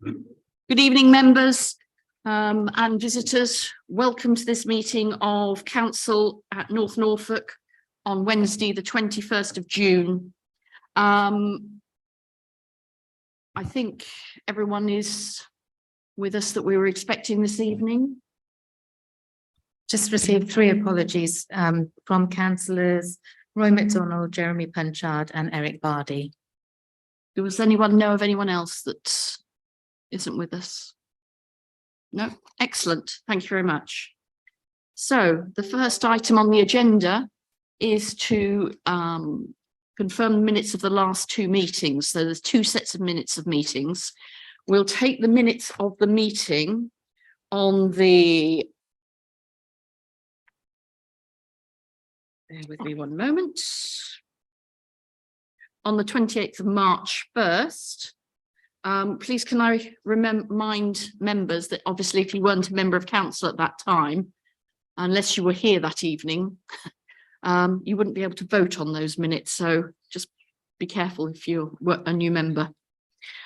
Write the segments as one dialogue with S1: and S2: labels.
S1: Good evening, members and visitors. Welcome to this meeting of Council at North Norfolk on Wednesday, the 21st of June. I think everyone is with us that we were expecting this evening.
S2: Just received 3 apologies from councillors Roy McDonald, Jeremy Punchard and Eric Bardi.
S1: Does anyone know of anyone else that isn't with us? No? Excellent. Thank you very much. So the first item on the agenda is to confirm the minutes of the last 2 meetings. So there's 2 sets of minutes of meetings. We'll take the minutes of the meeting on the... Bear with me one moment. On the 28th of March first. Please can I remind members that obviously if you weren't a member of council at that time, unless you were here that evening, you wouldn't be able to vote on those minutes. So just be careful if you were a new member.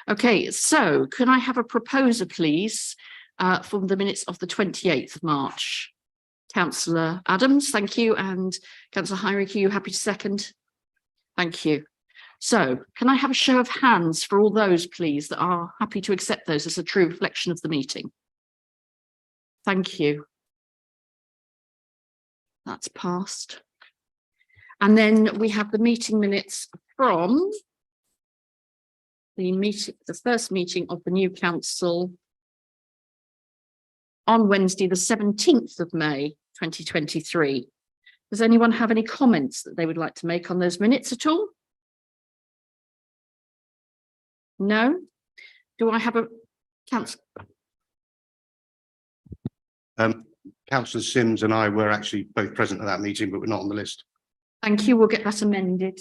S1: Okay, so can I have a proposer, please, for the minutes of the 28th of March? Councillor Adams, thank you. And Councillor Heinrich, are you happy to second? Thank you. So can I have a show of hands for all those, please, that are happy to accept those as a true reflection of the meeting? Thank you. That's passed. And then we have the meeting minutes from the first meeting of the new council on Wednesday, the 17th of May, 2023. Does anyone have any comments that they would like to make on those minutes at all? No? Do I have a council?
S3: Councillor Sims and I were actually both present at that meeting, but we're not on the list.
S1: Thank you. We'll get that amended.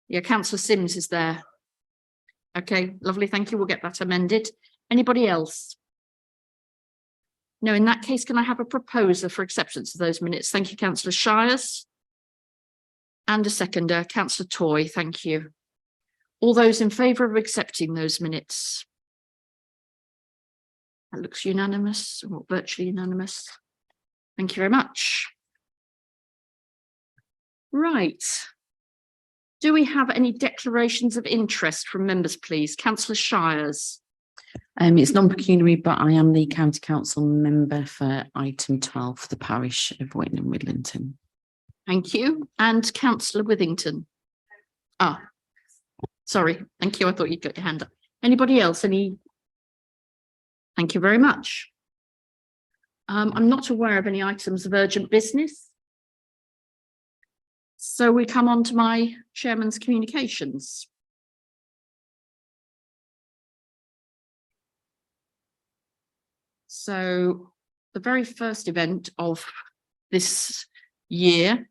S1: Yeah, Councillor Sims is there. Okay, lovely. Thank you. We'll get that amended. Anybody else? No, in that case, can I have a proposer for acceptance of those minutes? Thank you, Councillor Shires. And a seconder, Councillor Toy. Thank you. All those in favour of accepting those minutes? That looks unanimous, or virtually unanimous. Thank you very much. Right. Do we have any declarations of interest from members, please? Councillor Shires.
S4: It's non-pecuniary, but I am the County Council member for item 12 for the parish of Wayne and Widlington.
S1: Thank you. And Councillor Withington. Ah, sorry. Thank you. I thought you'd got your hand up. Anybody else? Any? Thank you very much. I'm not aware of any items of urgent business. So we come on to my chairman's communications. So the very first event of this year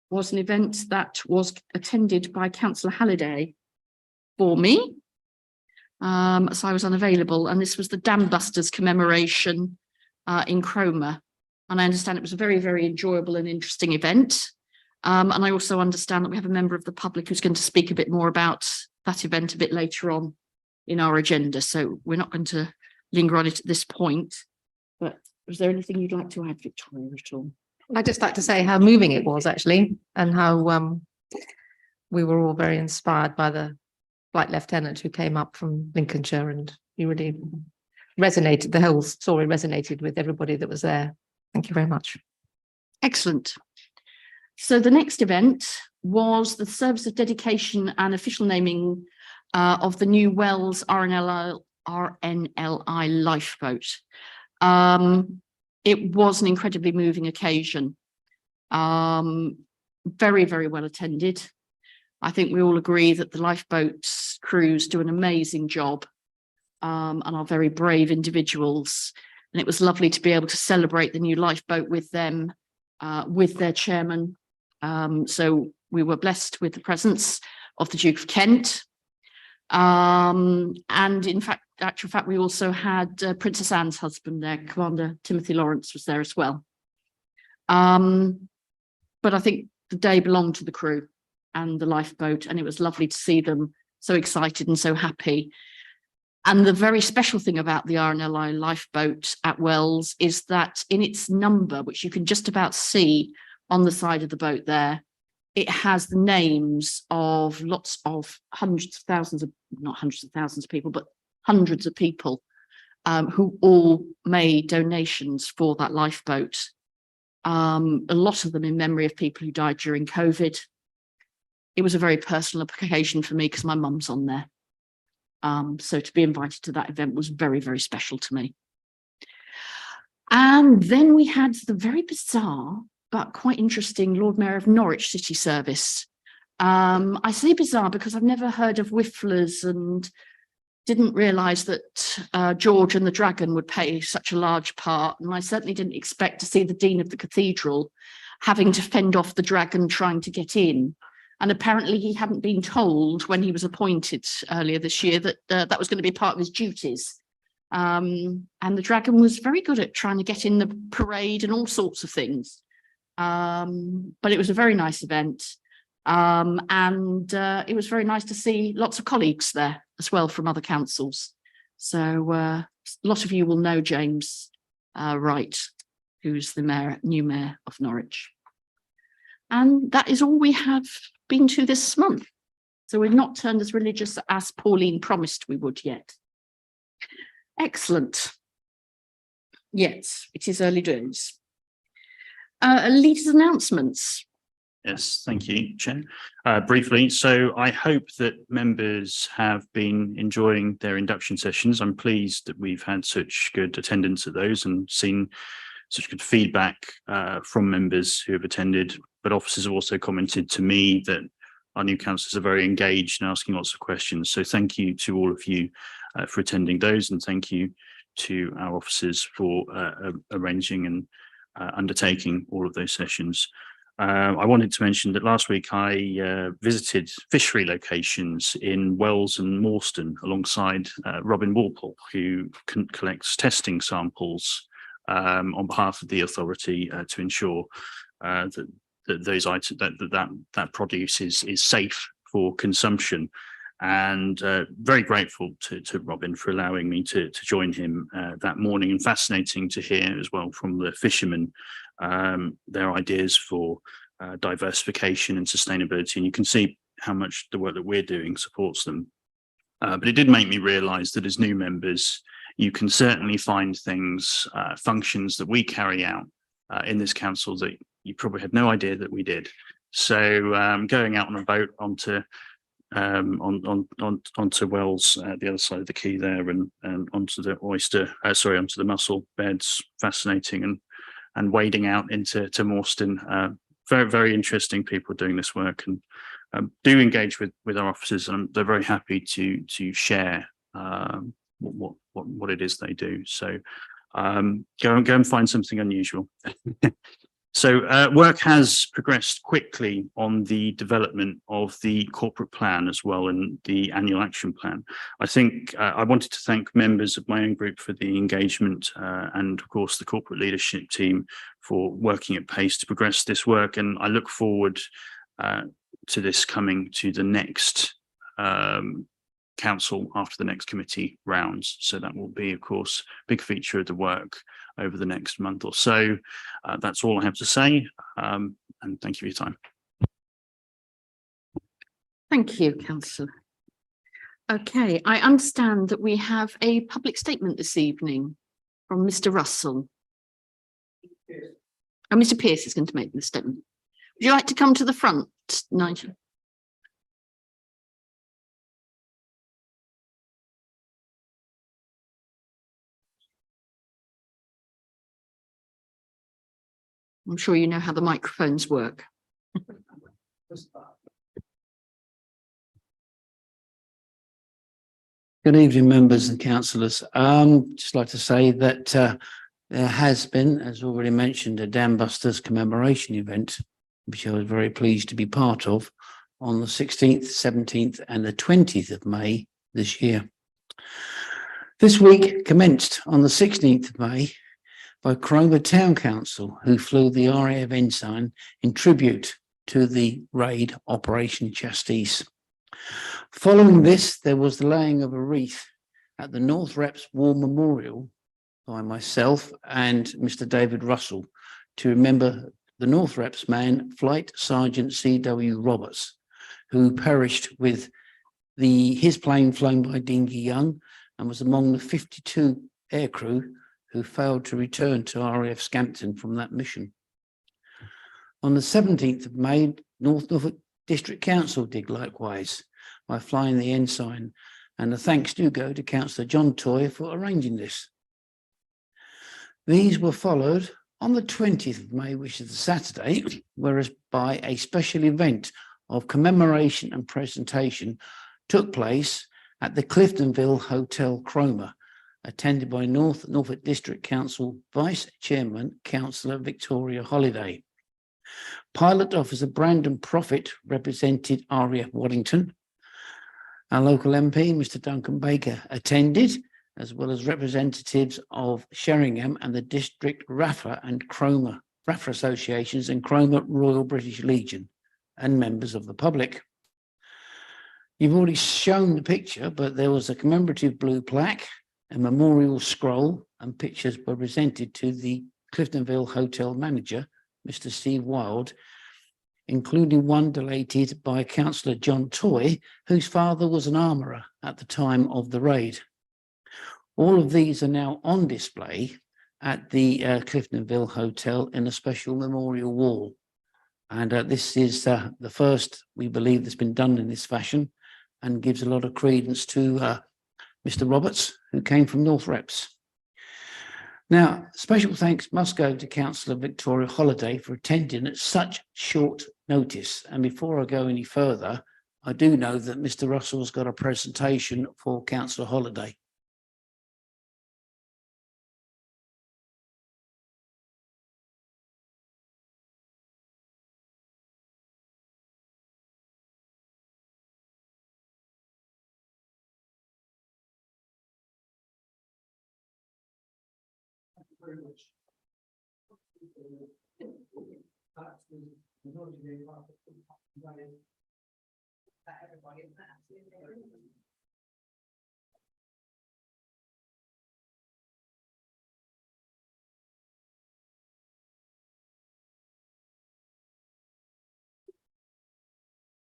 S1: was an event that was attended by Councillor Halliday for me. So I was unavailable, and this was the Dam Busters commemoration in Cromer. And I understand it was a very, very enjoyable and interesting event. And I also understand that we have a member of the public who's going to speak a bit more about that event a bit later on in our agenda. So we're not going to linger on it at this point. But was there anything you'd like to add, Victoria, at all?
S2: I'd just like to say how moving it was actually, and how we were all very inspired by the flight lieutenant who came up from Lincolnshire, and he really resonated, the whole story resonated with everybody that was there. Thank you very much.
S1: Excellent. So the next event was the service of dedication and official naming of the new Wells RNLI lifeboat. It was an incredibly moving occasion. Very, very well attended. I think we all agree that the lifeboat crews do an amazing job and are very brave individuals. And it was lovely to be able to celebrate the new lifeboat with them, with their chairman. So we were blessed with the presence of the Duke of Kent. And in fact, actual fact, we also had Princess Anne's husband there, Commander Timothy Lawrence was there as well. But I think the day belonged to the crew. and the lifeboat, and it was lovely to see them so excited and so happy. And the very special thing about the RNLI lifeboat at Wells is that in its number, which you can just about see on the side of the boat there, it has the names of lots of hundreds of thousands of, not hundreds of thousands of people, but hundreds of people who all made donations for that lifeboat. A lot of them in memory of people who died during COVID. It was a very personal occasion for me because my mum's on there. So to be invited to that event was very, very special to me. And then we had the very bizarre but quite interesting Lord Mayor of Norwich city service. I say bizarre because I've never heard of Whifflers and didn't realise that George and the Dragon would play such a large part. And I certainly didn't expect to see the Dean of the Cathedral having to fend off the Dragon trying to get in. And apparently he hadn't been told when he was appointed earlier this year that that was going to be part of his duties. And the Dragon was very good at trying to get in the parade and all sorts of things. But it was a very nice event. And it was very nice to see lots of colleagues there as well from other councils. So a lot of you will know James Wright, who's the new mayor of Norwich. And that is all we have been to this month. So we've not turned as religious as Pauline promised we would yet. Excellent. Yes, it is early days. Leaders' announcements.
S5: Yes, thank you, Chair. Briefly, so I hope that members have been enjoying their induction sessions. I'm pleased that we've had such good attendance at those and seen such good feedback from members who have attended, but officers have also commented to me that our new councillors are very engaged and asking lots of questions. So thank you to all of you for attending those, and thank you to our officers for arranging and undertaking all of those sessions. I wanted to mention that last week I visited fishery locations in Wells and Morston alongside Robin Walpole, who collects testing samples on behalf of the authority to ensure that those items, that produce is safe for consumption. And very grateful to Robin for allowing me to join him that morning, and fascinating to hear as well from the fishermen their ideas for diversification and sustainability. And you can see how much the work that we're doing supports them. But it did make me realise that as new members, you can certainly find things, functions that we carry out in this council that you probably had no idea that we did. So going out on a boat onto Wells, the other side of the quay there, and onto the onto the mussel beds, fascinating, and wading out into Morston. Very, very interesting people doing this work, and do engage with our officers, and they're very happy to share what it is they do. So go and find something unusual. So work has progressed quickly on the development of the corporate plan as well, and the annual action plan. I think I wanted to thank members of my own group for the engagement and of course the corporate leadership team for working at pace to progress this work. And I look forward to this coming to the next council after the next committee rounds. So that will be, of course, a big feature of the work over the next month or so. That's all I have to say, and thank you for your time.
S1: Thank you, Councillor. Okay, I understand that we have a public statement this evening from Mr. Russell. Oh, Mr. Pearce is going to make the statement. Would you like to come to the front, Nigel? I'm sure you know how the microphones work.
S6: Good evening, members and councillors. Just like to say that there has been, as already mentioned, a Dam Busters commemoration event, which I was very pleased to be part of, on the 16th, 17th and the 20th of May this year. This week commenced on the 16th of May by Cromer Town Council, who flew the RAF ensign in tribute to the raid Operation Chastis. Following this, there was the laying of a wreath at the North Reps War Memorial by myself and Mr. David Russell to remember the North Reps man, Flight Sergeant C.W. Roberts, who perished with his plane flown by Dinghy Young and was among the 52 aircrew who failed to return to RAF Scampton from that mission. On the 17th of May, Norfolk District Council did likewise by flying the ensign, and the thanks do go to Councillor John Toy for arranging this. These were followed on the 20th of May, which is the Saturday, whereas by a special event of commemoration and presentation took place at the Cliftonville Hotel Cromer, attended by Norfolk District Council Vice Chairman, Councillor Victoria Holliday. Pilot Officer Brandon Profit represented RAF Waddington. Our local MP, Mr. Duncan Baker, attended, as well as representatives of Sheringham and the District RAFA and Cromer RAFA associations and Cromer Royal British Legion, and members of the public. You've already shown the picture, but there was a commemorative blue plaque, a memorial scroll, and pictures were presented to the Cliftonville Hotel manager, Mr. Steve Wild, including one donated by Councillor John Toy, whose father was an armourer at the time of the raid. All of these are now on display at the Cliftonville Hotel in a special memorial wall. And this is the first, we believe, that's been done in this fashion, and gives a lot of credence to Mr. Roberts, who came from North Reps. Now, special thanks must go to Councillor Victoria Holliday for attending at such short notice. And before I go any further, I do know that Mr. Russell's got a presentation for Councillor Holliday.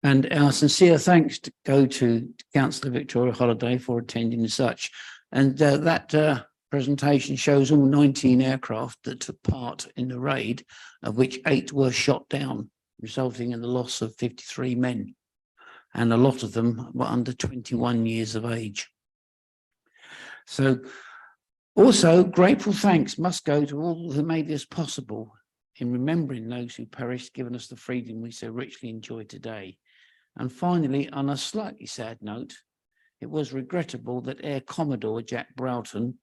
S6: And our sincere thanks to go to Councillor Victoria Holliday for attending as such. And that presentation shows all 19 aircraft that took part in the raid, of which 8 were shot down, resulting in the loss of 53 men. And a lot of them were under 21 years of age. So also grateful thanks must go to all who made this possible in remembering those who perished, giving us the freedom we so richly enjoy today. And finally, on a slightly sad note, it was regrettable that Air Commodore Jack Broughton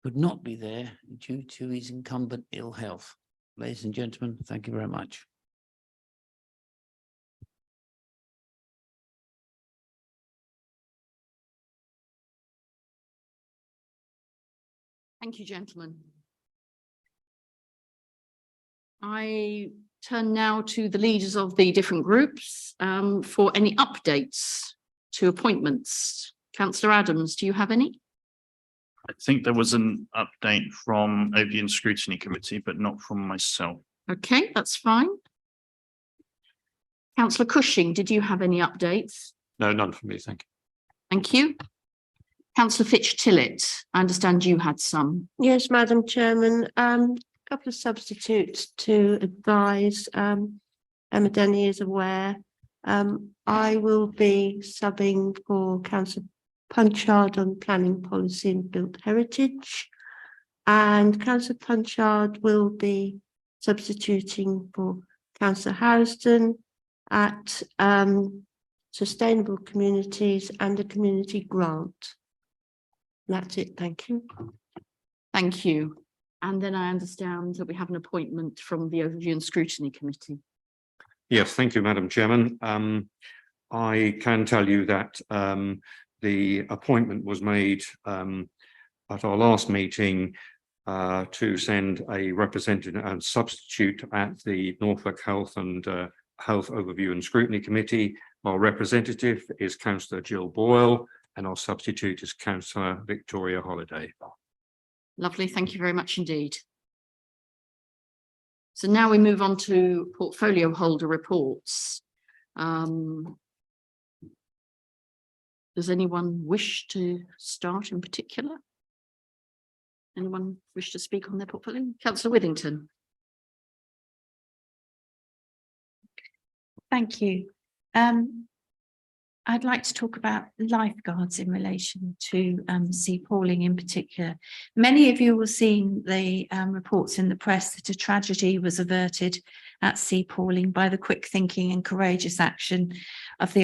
S6: could not be there due to his incumbent ill health. Ladies and gentlemen, thank you very much.
S1: Thank you, gentlemen. I turn now to the leaders of the different groups for any updates to appointments. Councillor Adams, do you have any?
S5: I think there was an update from Overview and Scrutiny Committee, but not from myself.
S1: Okay, that's fine. Councillor Cushing, did you have any updates?
S7: No, none for me, thank you.
S1: Thank you. Councillor Fitch-Tillett, I understand you had some.
S8: Yes, Madam Chairman, couple of substitutes to advise. Emma Denny is aware. I will be subbing for Councillor Punchard on planning policy and built heritage. And Councillor Punchard will be substituting for Councillor Housden at sustainable communities and a community grant. That's it, thank you.
S1: Thank you. And then I understand that we have an appointment from the Overview and Scrutiny Committee.
S7: Yes, thank you, Madam Chairman. I can tell you that the appointment was made at our last meeting to send a representative and substitute at the Norfolk Health and Health Overview and Scrutiny Committee. Our representative is Councillor Jill Boyle and our substitute is Councillor Victoria Holiday.
S1: Lovely, thank you very much indeed. So now we move on to portfolio holder reports. Does anyone wish to start in particular? Anyone wish to speak on their portfolio? Councillor Withington.
S9: Thank you. I'd like to talk about lifeguards in relation to Sea Pauling in particular. Many of you will have seen the reports in the press that a tragedy was averted at Sea Pauling by the quick thinking and courageous action of the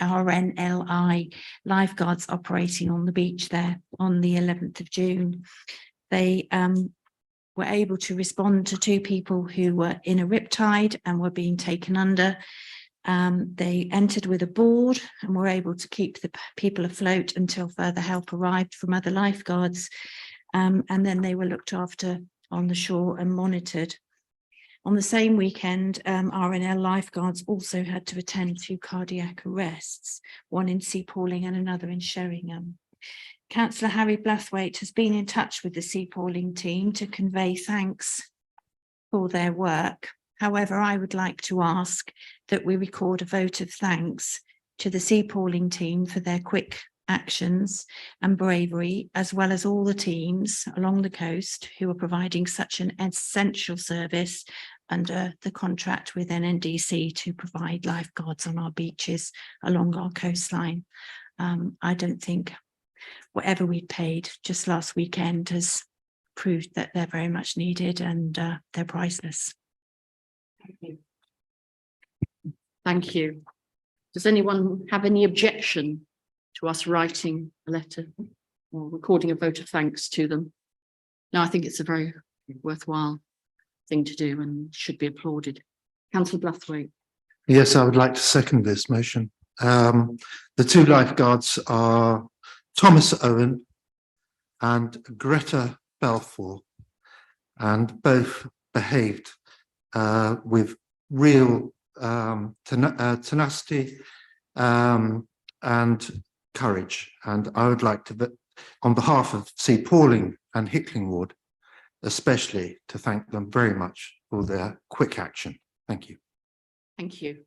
S9: RNLI lifeguards operating on the beach there on the 11th of June. They were able to respond to 2 people who were in a riptide and were being taken under. They entered with a board and were able to keep the people afloat until further help arrived from other lifeguards. And then they were looked after on the shore and monitored. On the same weekend, RNL lifeguards also had to attend 2 cardiac arrests, one in Sea Pauling and another in Sheringham. Councillor Harry Blathwaite has been in touch with the Sea Pauling team to convey thanks for their work. However, I would like to ask that we record a vote of thanks to the Sea Pauling team for their quick actions and bravery, as well as all the teams along the coast who are providing such an essential service under the contract with NNDC to provide lifeguards on our beaches along our coastline. I don't think whatever we paid just last weekend has proved that they're very much needed and they're priceless.
S1: Thank you. Does anyone have any objection to us writing a letter or recording a vote of thanks to them? No, I think it's a very worthwhile thing to do and should be applauded. Councillor Blathwaite.
S10: Yes, I would like to second this motion. The 2 lifeguards are Thomas Owen and Greta Balfour, and both behaved with real tenacity and courage. And I would like to, on behalf of Sea Pauling and Hickling Ward, especially to thank them very much for their quick action. Thank you.
S1: Thank you.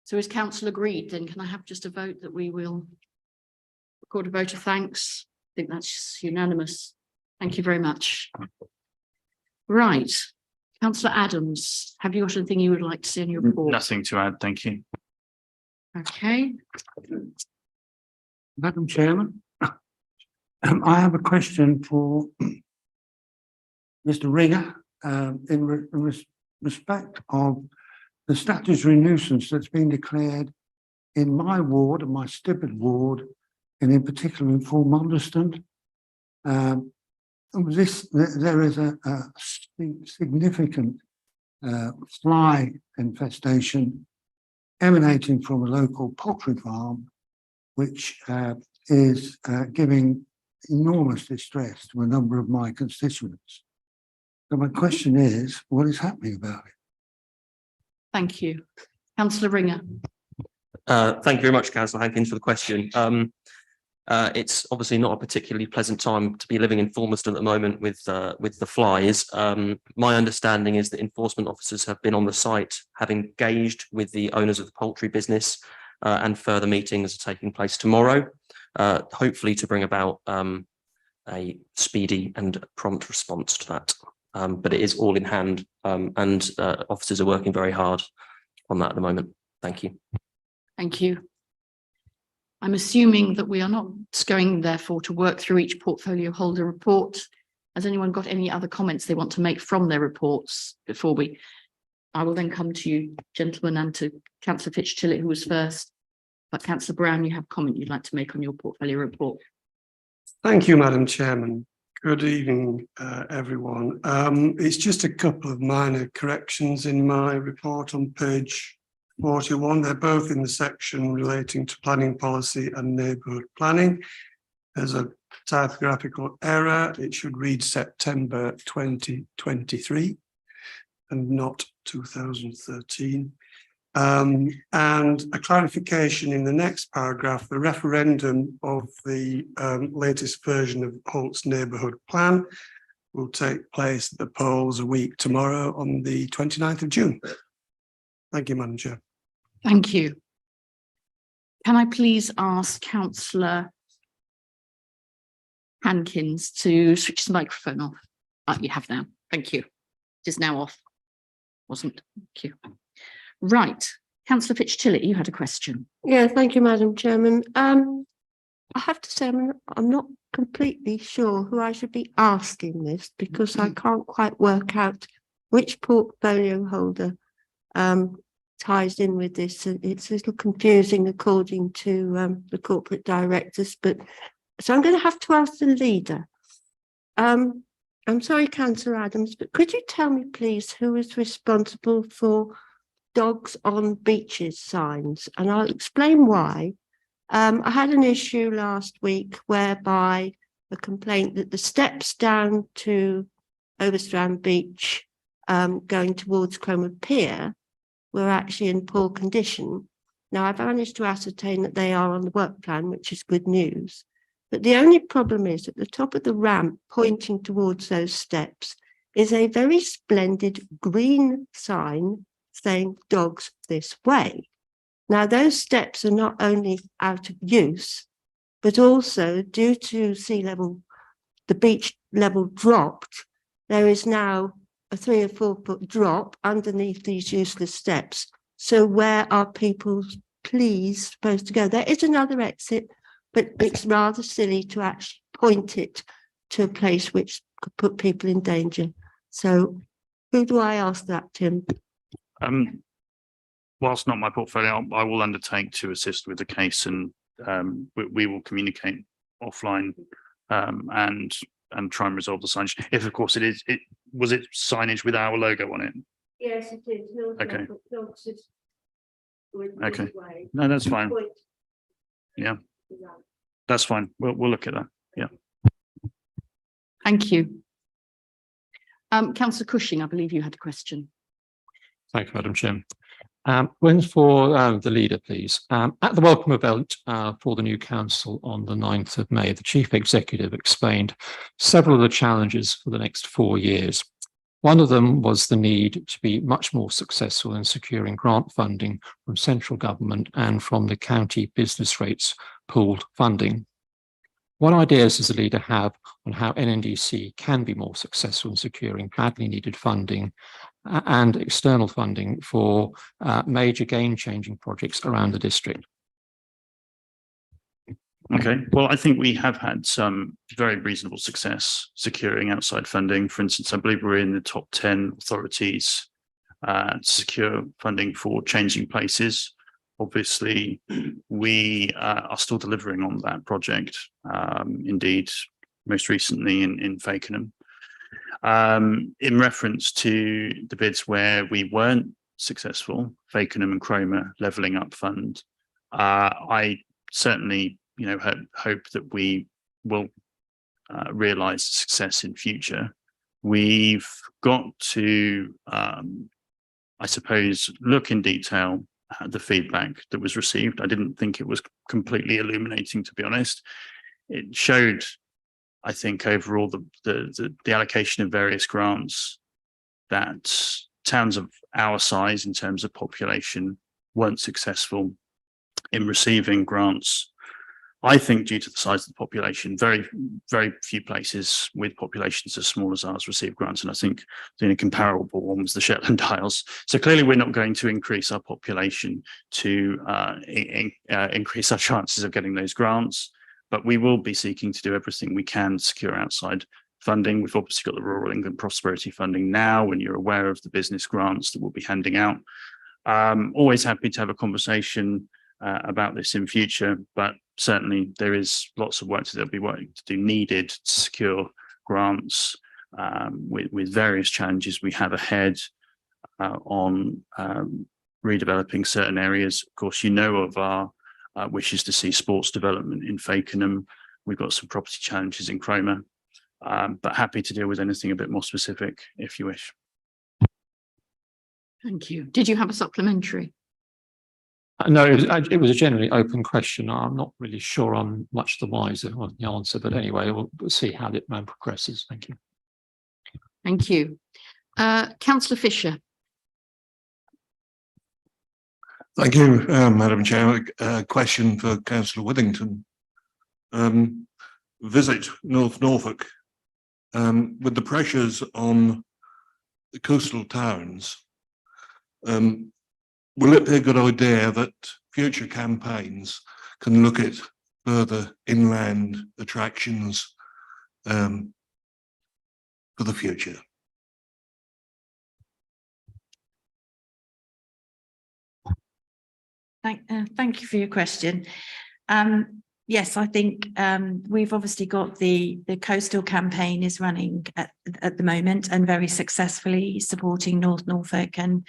S1: So is council agreed then? Can I have just a vote that we will record a vote of thanks? I think that's unanimous. Thank you very much. Right. Councillor Adams, have you got anything you would like to say in your report?
S5: Nothing to add, thank you.
S1: Okay.
S6: Madam Chairman, I have a question for Mr. Ringer in respect of the statutory nuisance that's been declared in my ward and my stupid ward, and in particular in Fulmondeston. There is a significant fly infestation emanating from a local poultry farm, which is giving enormous distress to a number of my constituents. So my question is, what is happening about it?
S1: Thank you. Councillor Ringer.
S11: Thank you very much, Councillor Hankins, for the question. It's obviously not a particularly pleasant time to be living in Fulmerston at the moment with the flies. My understanding is that enforcement officers have been on the site, have engaged with the owners of the poultry business, and further meetings are taking place tomorrow, hopefully to bring about a speedy and prompt response to that. But it is all in hand, and officers are working very hard on that at the moment. Thank you.
S1: Thank you. I'm assuming that we are not going therefore to work through each portfolio holder report. Has anyone got any other comments they want to make from their reports before I will then come to you, gentlemen, and to Councillor Fitch-Tillett, who was first. But Councillor Brown, you have a comment you'd like to make on your portfolio report.
S12: Thank you, Madam Chairman. Good evening, everyone. It's just a couple of minor corrections in my report on page 41. They're both in the section relating to planning policy and neighbourhood planning. There's a typographical error. It should read September 2023 and not 2013. And a clarification in the next paragraph, the referendum of the latest version of Holt's neighbourhood plan will take place at the polls a week tomorrow on the 29th of June. Thank you, Madam Chair.
S1: Thank you. Can I please ask councillor Hankins to switch the microphone off? You have now. Thank you. It is now off. Wasn't. Thank you. Right. Councillor Fitch-Tillett, you had a question.
S8: Yeah, thank you, Madam Chairman. I have to say, I'm not completely sure who I should be asking this because I can't quite work out which portfolio holder ties in with this. It's a little confusing according to the corporate directors, but so I'm going to have to ask the leader. I'm sorry, Councillor Adams, but could you tell me, please, who is responsible for dogs on beaches signs? And I'll explain why. I had an issue last week whereby a complaint that the steps down to Overstrand Beach going towards Cromer Pier were actually in poor condition. Now, I've managed to ascertain that they are on the work plan, which is good news. But the only problem is at the top of the ramp pointing towards those steps is a very splendid green sign saying dogs this way. Now, those steps are not only out of use, but also due to sea level, the beach level dropped, there is now a 3 or 4 foot drop underneath these useless steps. So where are people, please, supposed to go? There is another exit, but it's rather silly to actually point it to a place which could put people in danger. So who do I ask that, Tim?
S5: Whilst not my portfolio, I will undertake to assist with the case, and we will communicate offline and try and resolve the signage. If, of course, was it signage with our logo on it?
S8: Yes, it is.
S5: Okay. Okay. No, that's fine. Yeah, that's fine. We'll look at that. Yeah.
S1: Thank you. Councillor Cushing, I believe you had a question.
S7: Thank you, Madam Chair. When for the leader, please. At the welcome event for the new council on the 9th of May, the chief executive explained several of the challenges for the next 4 years. One of them was the need to be much more successful in securing grant funding from central government and from the county business rates pooled funding. What ideas does the leader have on how NNDC can be more successful in securing badly needed funding and external funding for major game-changing projects around the district?
S5: Okay, well, I think we have had some very reasonable success securing outside funding. For instance, I believe we're in the top 10 authorities to secure funding for changing places. Obviously, we are still delivering on that project. Indeed, most recently in Fakenham. In reference to the bids where we weren't successful, Fakenham and Cromer Levelling Up Fund, I certainly hope that we will realise success in future. We've got to, I suppose, look in detail at the feedback that was received. I didn't think it was completely illuminating, to be honest. It showed, I think, overall the allocation of various grants, that towns of our size in terms of population weren't successful in receiving grants. I think due to the size of the population, very, very few places with populations as small as ours receive grants. And I think the only comparable one was the Shetland Isles. So clearly we're not going to increase our population to increase our chances of getting those grants, but we will be seeking to do everything we can to secure outside funding. We've obviously got the Rural England Prosperity Funding now, and you're aware of the business grants that we'll be handing out. Always happy to have a conversation about this in future, but certainly there is lots of work to do needed to secure grants with various challenges we have ahead on redeveloping certain areas. Of course, of our wishes to see sports development in Fakenham. We've got some property challenges in Cromer, but happy to deal with anything a bit more specific if you wish.
S1: Thank you. Did you have a supplementary?
S7: No, it was a generally open question. I'm not really sure I'm much the wiser on the answer, but anyway, we'll see how it progresses. Thank you.
S1: Thank you. Councillor Fisher.
S13: Thank you, Madam Chair. A question for Councillor Whittington. Visit North Norfolk. With the pressures on the coastal towns, will it be a good idea that future campaigns can look at further inland attractions for the future?
S9: Thank you for your question. Yes, I think we've obviously got the coastal campaign is running at the moment and very successfully supporting North Norfolk and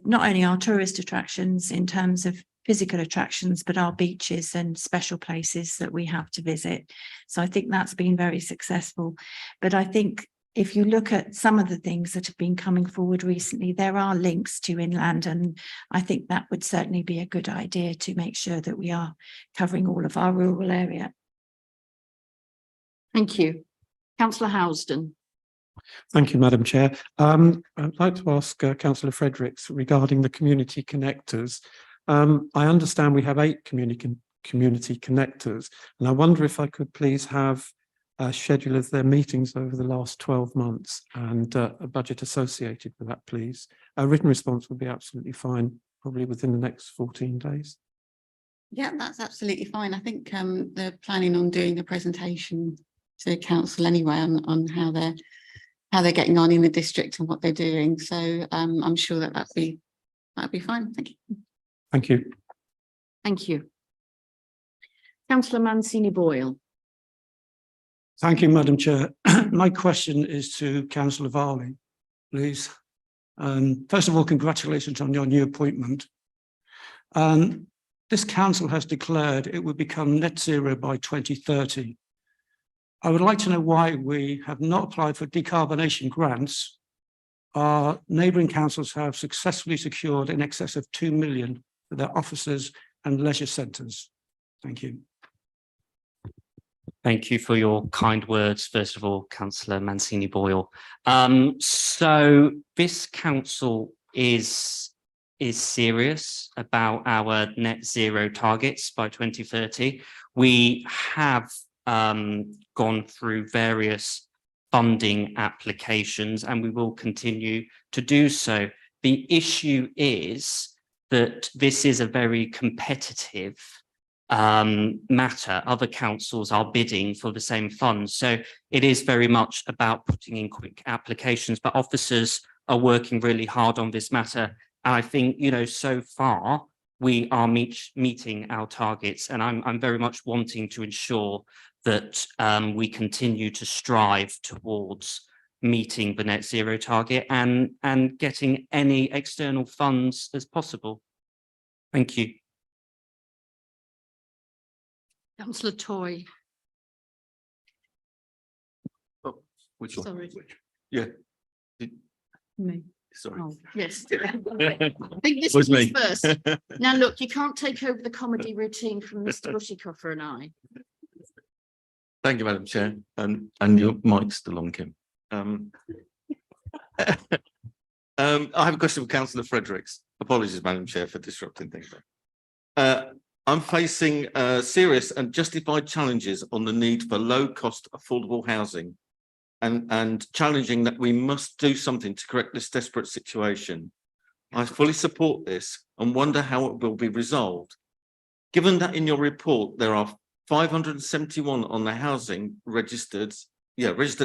S9: not only our tourist attractions in terms of physical attractions, but our beaches and special places that we have to visit. So I think that's been very successful. But I think if you look at some of the things that have been coming forward recently, there are links to inland, and I think that would certainly be a good idea to make sure that we are covering all of our rural area.
S1: Thank you. Councillor Housden.
S7: Thank you, Madam Chair. I'd like to ask Councillor Fredericks regarding the community connectors. I understand we have 8 community connectors, and I wonder if I could please have a schedule of their meetings over the last 12 months and a budget associated with that, please. A written response would be absolutely fine, probably within the next 14 days.
S14: Yeah, that's absolutely fine. I think they're planning on doing the presentation to council anyway on how they're getting on in the district and what they're doing. So I'm sure that'd be fine. Thank you.
S7: Thank you.
S1: Thank you. Councillor Mancini Boyle.
S12: Thank you, Madam Chair. My question is to Councillor Varley, please. First of all, congratulations on your new appointment. This council has declared it will become net zero by 2030. I would like to know why we have not applied for decarbonation grants. Our neighbouring councils have successfully secured in excess of 2 million for their offices and leisure centres. Thank you.
S11: Thank you for your kind words, first of all, Councillor Mancini Boyle. So this council is serious about our net zero targets by 2030. We have gone through various funding applications and we will continue to do so. The issue is that this is a very competitive matter. Other councils are bidding for the same funds. So it is very much about putting in quick applications, but officers are working really hard on this matter. And I think, you know, so far we are meeting our targets, and I'm very much wanting to ensure that we continue to strive towards meeting the net zero target and getting any external funds as possible. Thank you.
S1: Councillor Toy.
S13: Oh, which one?
S1: Sorry.
S13: Yeah.
S1: Me.
S13: Sorry.
S1: Oh, yes. I think this
S13: Was
S1: was
S13: me.
S1: first. Now, look, you can't take over the comedy routine from Mr. Bushicoffer and I.
S13: Thank you, Madam Chair, and your mic's still on, Kim. I have a question for Councillor Fredericks. Apologies, Madam Chair, for disrupting things. I'm facing serious and justified challenges on the need for low-cost, affordable housing, and challenging that we must do something to correct this desperate situation. I fully support this and wonder how it will be resolved. Given that in your report there are 571 on the registered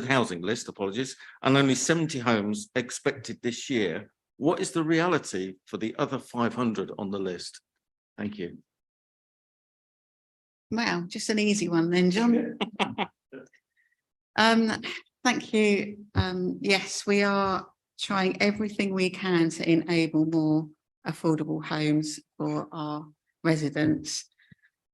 S13: housing list, apologies, and only 70 homes expected this year, what is the reality for the other 500 on the list? Thank you.
S14: Wow, just an easy one then, John. Thank you. Yes, we are trying everything we can to enable more affordable homes for our residents.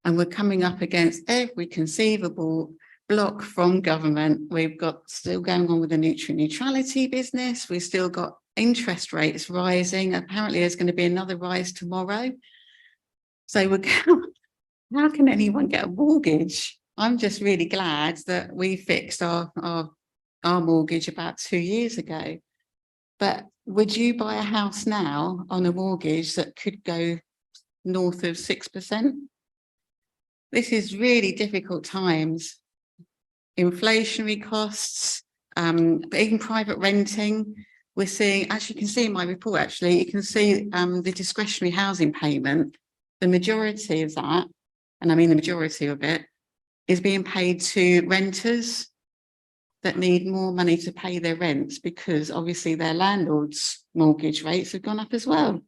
S14: And we're coming up against every conceivable block from government. We've got still going on with the neutrality business. We've still got interest rates rising. Apparently there's going to be another rise tomorrow. So how can anyone get a mortgage? I'm just really glad that we fixed our mortgage about 2 years ago. But would you buy a house now on a mortgage that could go north of 6%? This is really difficult times. Inflationary costs, but even private renting. We're seeing, as you can see in my report, actually, you can see the discretionary housing payment. The majority of that, and I mean the majority of it, is being paid to renters that need more money to pay their rents because obviously their landlords' mortgage rates have gone up as well.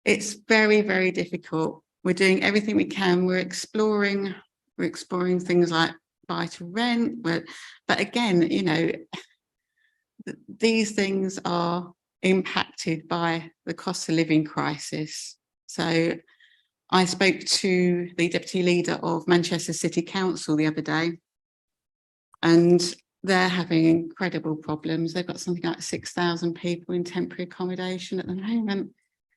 S14: It's very, very difficult. We're doing everything we can. We're exploring things like buy to rent, but again, you know, these things are impacted by the cost of living crisis. So I spoke to the deputy leader of Manchester City Council the other day, and they're having incredible problems. They've got something like 6,000 people in temporary accommodation at the moment.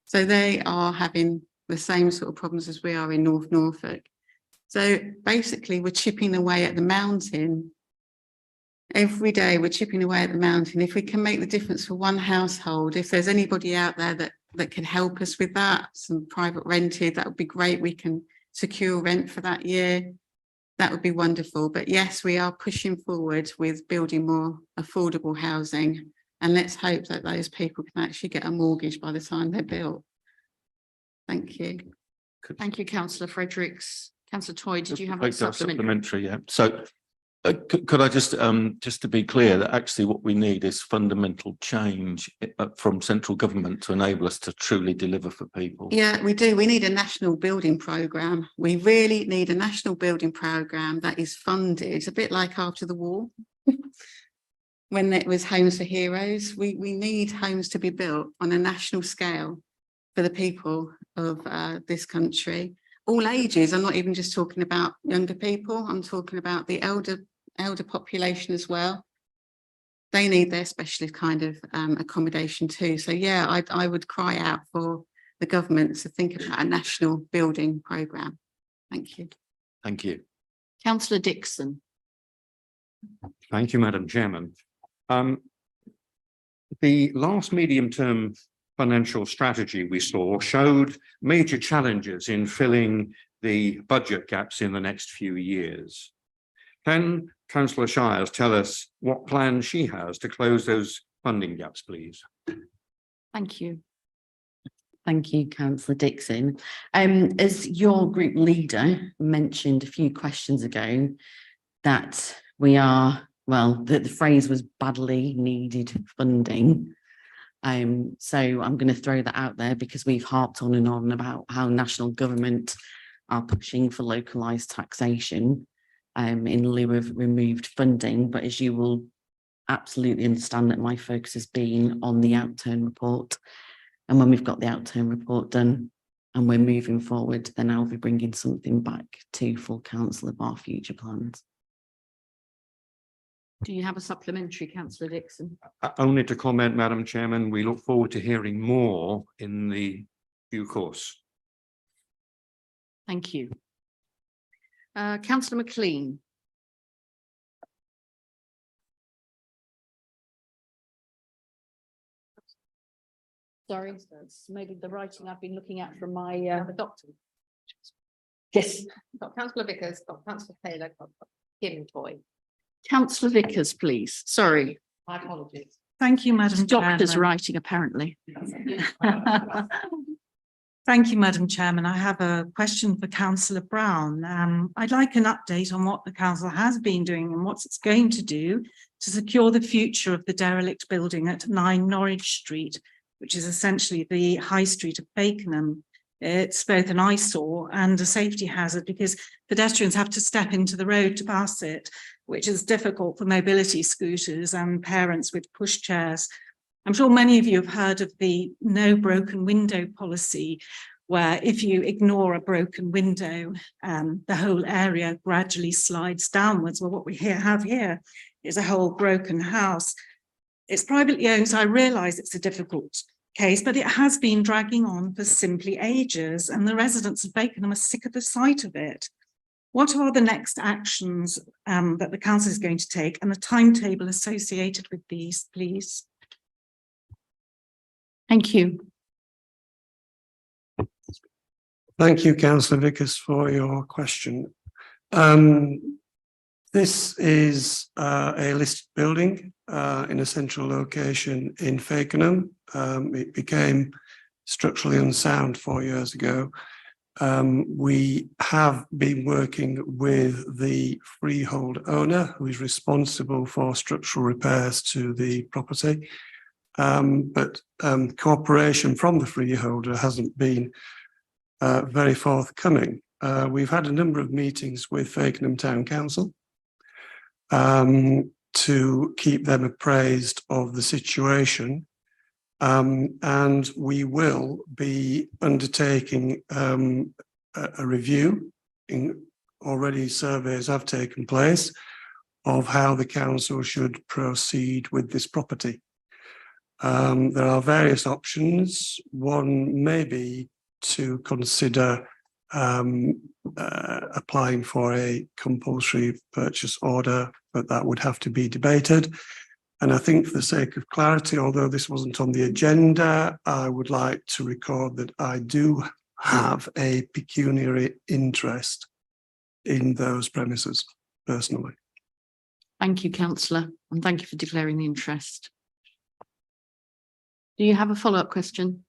S14: So they are having the same sort of problems as we are in North Norfolk. So basically, we're chipping away at the mountain. Every day we're chipping away at the mountain. If we can make the difference for one household, if there's anybody out there that can help us with that, some private rented, that would be great. We can secure rent for that year. That would be wonderful. But yes, we are pushing forward with building more affordable housing. And let's hope that those people can actually get a mortgage by the time they're built. Thank you.
S1: Thank you, Councillor Fredericks. Councillor Toy, did you have a supplementary?
S13: Supplementary, yeah. So could I just to be clear that actually what we need is fundamental change from central government to enable us to truly deliver for people.
S14: Yeah, we do. We need a national building programme. We really need a national building programme that is funded. It's a bit like after the war, when it was Homes for Heroes. We need homes to be built on a national scale for the people of this country. All ages. I'm not even just talking about younger people. I'm talking about the elder population as well. They need their specialist kind of accommodation too. So yeah, I would cry out for the government to think about a national building programme. Thank you.
S13: Thank you.
S1: Councillor Dixon.
S7: Thank you, Madam Chairman. The last medium-term financial strategy we saw showed major challenges in filling the budget gaps in the next few years. Can Councillor Shires tell us what plans she has to close those funding gaps, please?
S1: Thank you.
S4: Thank you, Councillor Dixon. As your group leader mentioned a few questions ago, that we are, well, that the phrase was badly needed funding. So I'm going to throw that out there because we've harped on and on about how national government are pushing for localised taxation in lieu of removed funding. But as you will absolutely understand, that my focus has been on the outturn report. And when we've got the outturn report done and we're moving forward, then I'll be bringing something back to full council of our future plans.
S1: Do you have a supplementary, Councillor Dixon?
S7: Only to comment, Madam Chairman, we look forward to hearing more in the due course.
S1: Thank you. Councillor McLean. Sorry, that's maybe the writing I've been looking at from my doctor. Yes.
S2: Got Councillor Vickers, got Councillor Taylor, got Kim Toy.
S1: Councillor Vickers, please. Sorry.
S2: My apologies.
S9: Thank you, Madam
S1: Doctor's
S9: Chairman.
S1: writing, apparently.
S9: Thank you, Madam Chairman. I have a question for Councillor Brown. I'd like an update on what the council has been doing and what it's going to do to secure the future of the derelict building at 9 Norwich Street, which is essentially the high street of Fakenham. It's both an eyesore and a safety hazard because pedestrians have to step into the road to pass it, which is difficult for mobility scooters and parents with pushchairs. I'm sure many of you have heard of the no broken window policy, where if you ignore a broken window, the whole area gradually slides downwards. Well, what we have here is a whole broken house. It's privately owned, so I realise it's a difficult
S15: case, but it has been dragging on for simply ages, and the residents of Fakenham are sick of the sight of it. What are the next actions that the council is going to take, and the timetable associated with these, please?
S1: Thank you.
S12: Thank you, councillor Vickers, for your question. This is a listed building in a central location in Fakenham. It became structurally unsound 4 years ago. We have been working with the freehold owner, who is responsible for structural repairs to the property. But cooperation from the freeholder hasn't been very forthcoming. We've had a number of meetings with Fakenham Town Council to keep them appraised of the situation. And we will be undertaking a review. Already surveys have taken place of how the council should proceed with this property. There are various options. One may be to consider applying for a compulsory purchase order, but that would have to be debated. And I think for the sake of clarity, although this wasn't on the agenda, I would like to record that I do have a pecuniary interest in those premises personally.
S1: Thank you, councillor, and thank you for declaring the interest. Do you have a follow-up question?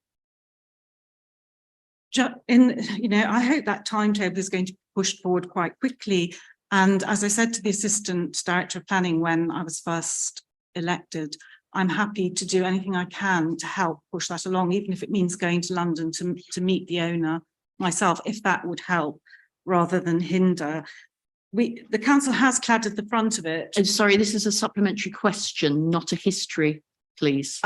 S15: I hope that timetable is going to be pushed forward quite quickly. And as I said to the Assistant Director of Planning when I was first elected, I'm happy to do anything I can to help push that along, even if it means going to London to meet the owner myself, if that would help rather than hinder. The council has cladded the front of it.
S1: I'm sorry, this is a supplementary question, not a history, please.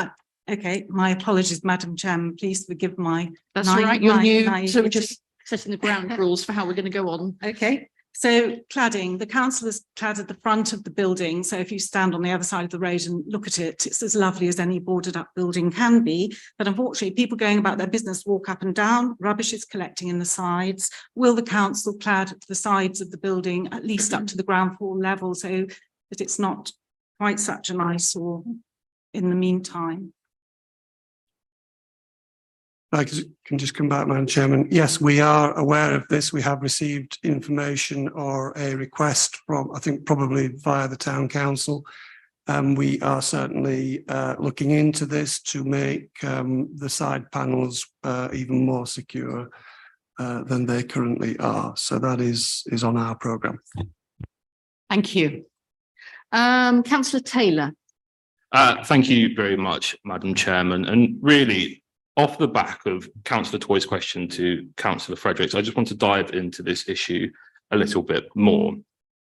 S15: Okay, my apologies, Madam Chairman. Please forgive my.
S1: That's all right. You're new, so we're just setting the ground rules for how we're going to go on.
S15: Okay, so cladding. The council has cladded the front of the building. So if you stand on the other side of the road and look at it, it's as lovely as any boarded up building can be. But unfortunately, people going about their business walk up and down. Rubbish is collecting in the sides. Will the council clad the sides of the building at least up to the ground floor level so that it's not quite such an eyesore in the meantime?
S12: I can just come back, Madam Chairman. Yes, we are aware of this. We have received information or a request from, I think probably via the Town Council. We are certainly looking into this to make the side panels even more secure than they currently are. So that is on our programme.
S1: Thank you. Councillor Taylor.
S16: Thank you very much, Madam Chairman. And really, off the back of Councillor Toy's question to Councillor Fredericks, I just want to dive into this issue a little bit more.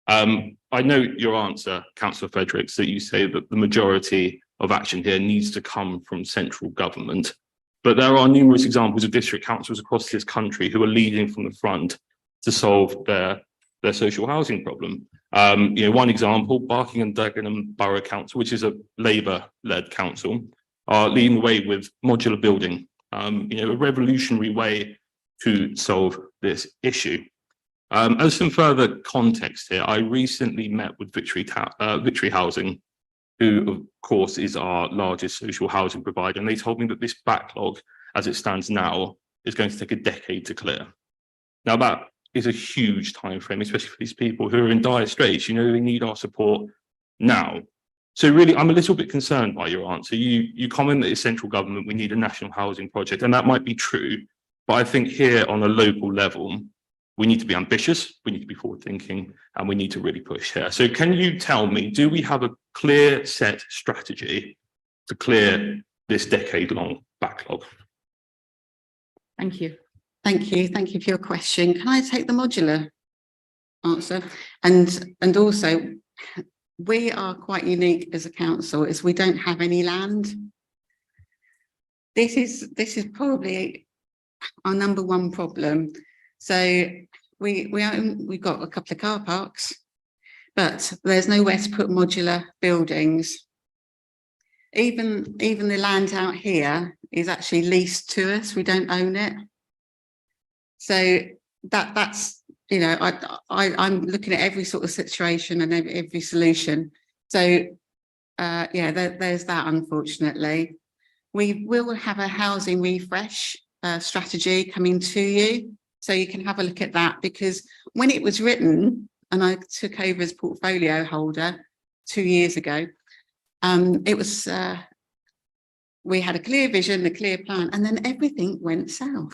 S16: I note your answer, Councillor Fredericks, that you say that the majority of action here needs to come from central government. But there are numerous examples of district councils across this country who are leading from the front to solve their social housing problem. One example, Barking and Dagenham Borough Council, which is a Labour-led council, are leading the way with modular building, a revolutionary way to solve this issue. As some further context here, I recently met with Victory Housing, who of course is our largest social housing provider, and they told me that this backlog, as it stands now, is going to take a decade to clear. Now that is a huge time frame, especially for these people who are in dire straits. They need our support now. So really, I'm a little bit concerned by your answer. You comment that it's central government, we need a national housing project, and that might be true. But I think here on a local level, we need to be ambitious, we need to be forward thinking, and we need to really push here. So can you tell me, do we have a clear set strategy to clear this decade-long backlog?
S1: Thank you.
S14: Thank you. Thank you for your question. Can I take the modular answer? And also, we are quite unique as a council, as we don't have any land. This is probably our number one problem. So we've got a couple of car parks, but there's nowhere to put modular buildings. even the land out here is actually leased to us. We don't own it. So that's, you know, I'm looking at every sort of situation and every solution. So yeah, there's that, unfortunately. We will have a housing refresh strategy coming to you, so you can have a look at that, because when it was written and I took over as portfolio holder 2 years ago, it was we had a clear vision, a clear plan, and then everything went south.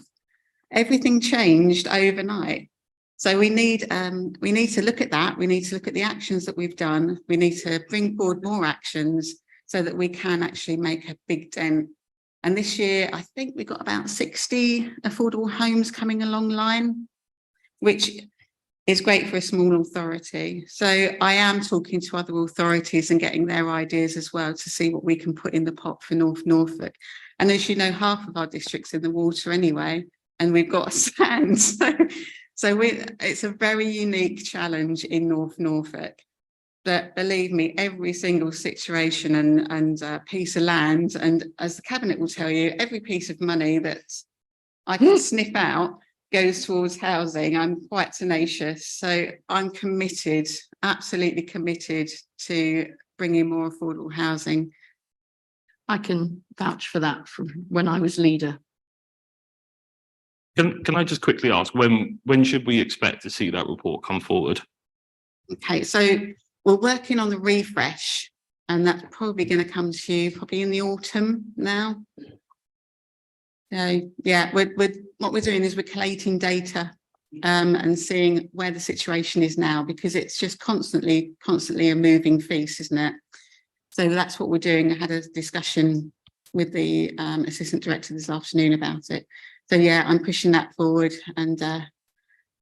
S14: Everything changed overnight. So we need to look at that. We need to look at the actions that we've done. We need to bring forward more actions so that we can actually make a big dent. And this year, I think we've got about 60 affordable homes coming along line, which is great for a small authority. So I am talking to other authorities and getting their ideas as well to see what we can put in the pot for North Norfolk. And as you know, half of our district's in the water anyway, and we've got sand. So it's a very unique challenge in North Norfolk. But believe me, every single situation and piece of land, and as the Cabinet will tell you, every piece of money that I can sniff out goes towards housing. I'm quite tenacious. So I'm committed, absolutely committed to bringing more affordable housing.
S1: I can vouch for that from when I was leader.
S16: Can I just quickly ask, when should we expect to see that report come forward?
S14: Okay, so we're working on the refresh, and that's probably going to come to you probably in the autumn now. So yeah, what we're doing is we're collating data and seeing where the situation is now, because it's just constantly a moving feast, isn't it? So that's what we're doing. I had a discussion with the assistant director this afternoon about it. So yeah, I'm pushing that forward, and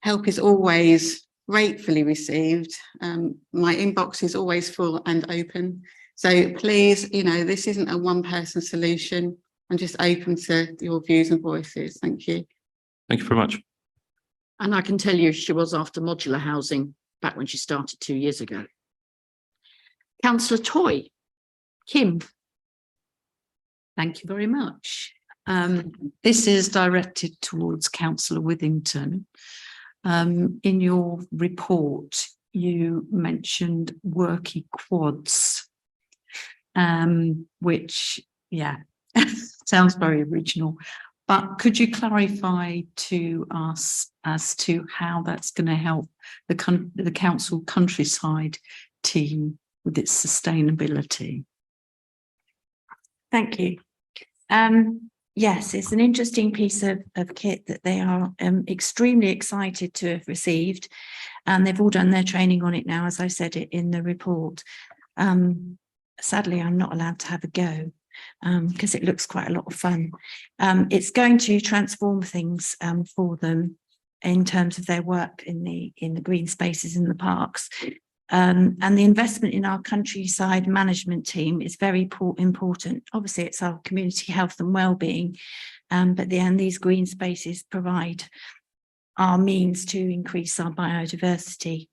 S14: help is always gratefully received. My inbox is always full and open. So please, you know, this isn't a one-person solution. I'm just open to your views and voices. Thank you.
S16: Thank you very much.
S1: And I can tell you she was after modular housing back when she started 2 years ago. Councillor Toy. Kim.
S17: Thank you very much. This is directed towards Councillor Withington. In your report, you mentioned worky quads, which, yeah, sounds very original. But could you clarify to us as to how that's going to help the council countryside team with its sustainability?
S9: Thank you. Yes, it's an interesting piece of kit that they are extremely excited to have received, and they've all done their training on it now, as I said it in the report. Sadly, I'm not allowed to have a go because it looks quite a lot of fun. It's going to transform things for them in terms of their work in the green spaces in the parks. And the investment in our countryside management team is very important. Obviously, it's our community health and well-being, but these green spaces provide our means to increase our biodiversity.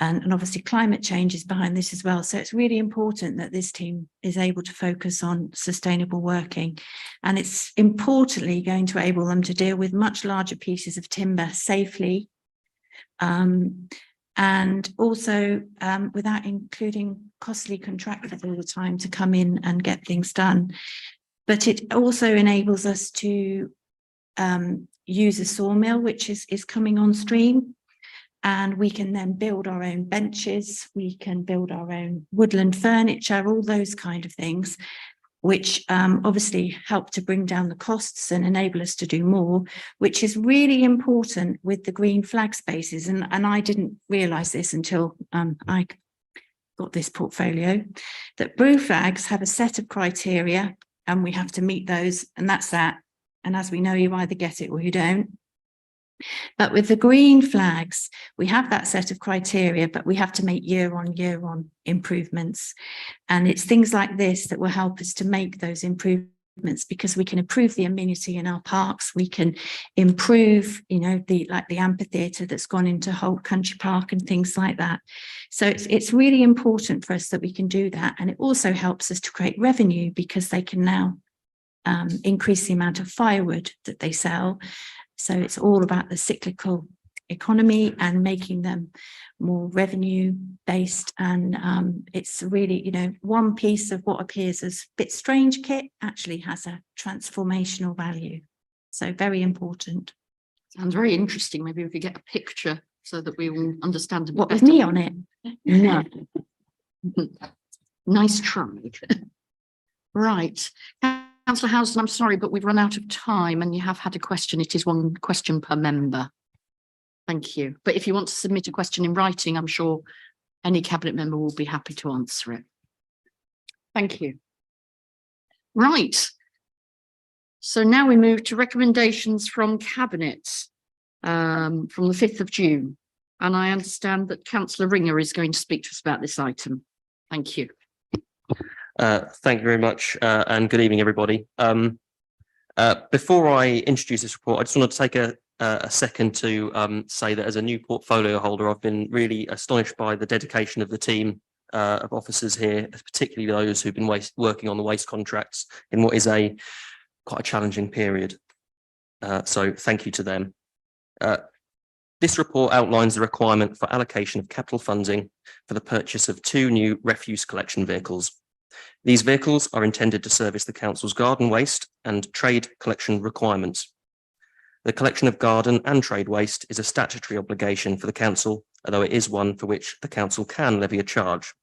S9: And obviously climate change is behind this as well. So it's really important that this team is able to focus on sustainable working. And it's importantly going to enable them to deal with much larger pieces of timber safely, and also without including costly contractors all the time to come in and get things done. But it also enables us to use a sawmill, which is coming on stream, and we can then build our own benches, we can build our own woodland furniture, all those kind of things, which obviously help to bring down the costs and enable us to do more, which is really important with the green flag spaces. And I didn't realise this until I got this portfolio, that blue flags have a set of criteria and we have to meet those, and that's that. And as we know, you either get it or you don't. But with the green flags, we have that set of criteria, but we have to make year on improvements. And it's things like this that will help us to make those improvements because we can improve the amenity in our parks, we can improve, you know, the amphitheatre that's gone into Holt Country Park and things like that. So it's really important for us that we can do that, and it also helps us to create revenue because they can now increase the amount of firewood that they sell. So it's all about the cyclical economy and making them more revenue based, and it's really, you know, one piece of what appears as a bit strange kit actually has a transformational value. So very important.
S1: Sounds very interesting. Maybe we could get a picture so that we will understand a bit
S9: What with
S1: better.
S9: me on it? No.
S1: Nice try. Right. Councillor Housen, I'm sorry, but we've run out of time and you have had a question. It is one question per member. Thank you. But if you want to submit a question in writing, I'm sure any cabinet member will be happy to answer it. Thank you. Right. So now we move to recommendations from cabinet from the 5th of June. And I understand that Councillor Ringer is going to speak to us about this item. Thank you.
S11: Thank you very much, and good evening, everybody. Before I introduce this report, I just want to take a second to say that as a new portfolio holder, I've been really astonished by the dedication of the team of officers here, particularly those who've been working on the waste contracts in what is quite a challenging period. So thank you to them. This report outlines the requirement for allocation of capital funding for the purchase of 2 new refuse collection vehicles. These vehicles are intended to service the council's garden waste and trade collection requirements. The collection of garden and trade waste is a statutory obligation for the council, although it is one for which the council can levy a charge.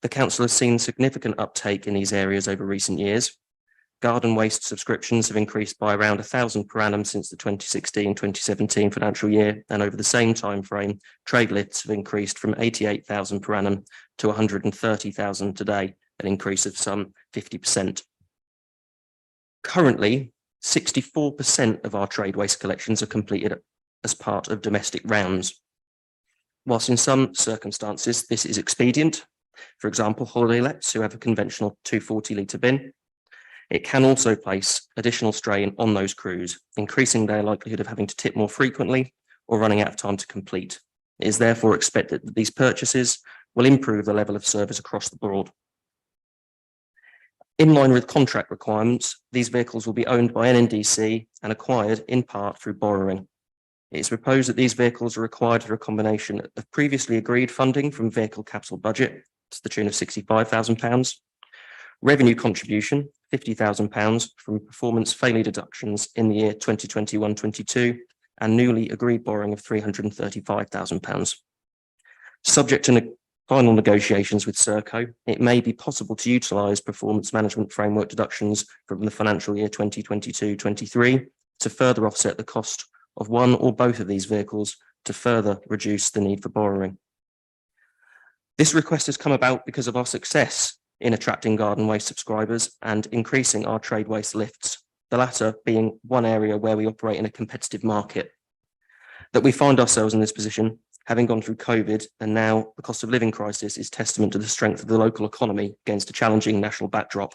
S11: The council has seen significant uptake in these areas over recent years. Garden waste subscriptions have increased by around 1,000 per annum since the 2016-2017 financial year, and over the same time frame, trade lifts have increased from 88,000 per annum to 130,000 today, an increase of some 50%. Currently, 64% of our trade waste collections are completed as part of domestic rounds. Whilst in some circumstances this is expedient, for example, holiday lets who have a conventional 240-litre bin, it can also place additional strain on those crews, increasing their likelihood of having to tip more frequently or running out of time to complete. It is therefore expected that these purchases will improve the level of service across the board. In line with contract requirements, these vehicles will be owned by NNDC and acquired in part through borrowing. It is proposed that these vehicles are required for a combination of previously agreed funding from vehicle capital budget to the tune of £65,000, revenue contribution £50,000 from performance failure deductions in the year 2021-22, and newly agreed borrowing of £335,000. Subject to final negotiations with Serco, it may be possible to utilise performance management framework deductions from the financial year 2022-23 to further offset the cost of one or both of these vehicles to further reduce the need for borrowing. This request has come about because of our success in attracting garden waste subscribers and increasing our trade waste lifts, the latter being one area where we operate in a competitive market. That we find ourselves in this position, having gone through COVID and now the cost of living crisis, is testament to the strength of the local economy against a challenging national backdrop.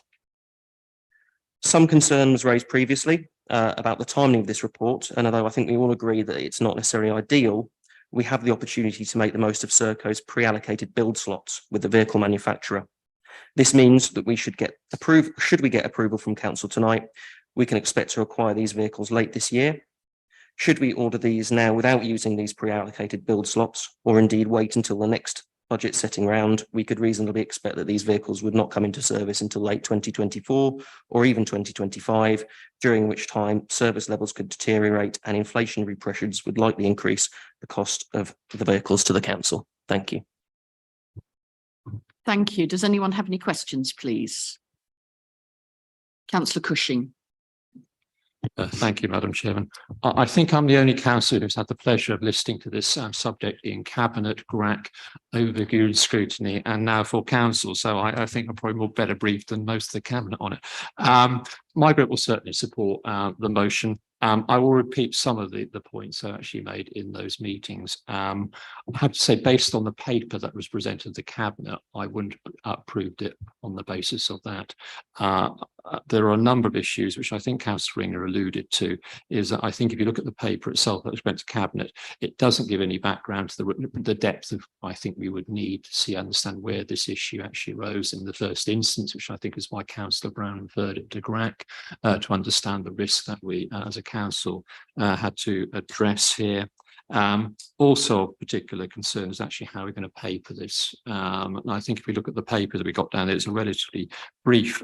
S11: Some concern was raised previously about the timing of this report, and although I think we all agree that it's not necessarily ideal, we have the opportunity to make the most of Serco's pre-allocated build slots with the vehicle manufacturer. This means that we should get approval from council tonight, we can expect to acquire these vehicles late this year. Should we order these now without using these pre-allocated build slots, or indeed wait until the next budget setting round, we could reasonably expect that these vehicles would not come into service until late 2024 or even 2025, during which time service levels could deteriorate and inflationary pressures would likely increase the cost of the vehicles to the council. Thank you.
S1: Thank you. Does anyone have any questions, please? Councillor Cushing.
S7: Thank you, Madam Chairman. I think I'm the only councillor who's had the pleasure of listening to this subject in Cabinet, GRAC, overviewed scrutiny, and now for council. So I think I'm probably more better briefed than most of the Cabinet on it. My group will certainly support the motion. I will repeat some of the points I actually made in those meetings. I have to say, based on the paper that was presented to the Cabinet, I wouldn't have approved it on the basis of that. there are a number of issues which I think Councillor Ringer alluded to, is that I think if you look at the paper itself that was went to Cabinet, it doesn't give any background to the depth of, I think we would need to understand where this issue actually arose in the first instance, which I think is why Councillor Brown referred it to GRAC, to understand the risk that we as a council had to address here. Also particular concern is actually how we're going to pay for this. And I think if we look at the paper that we got down, it's a relatively brief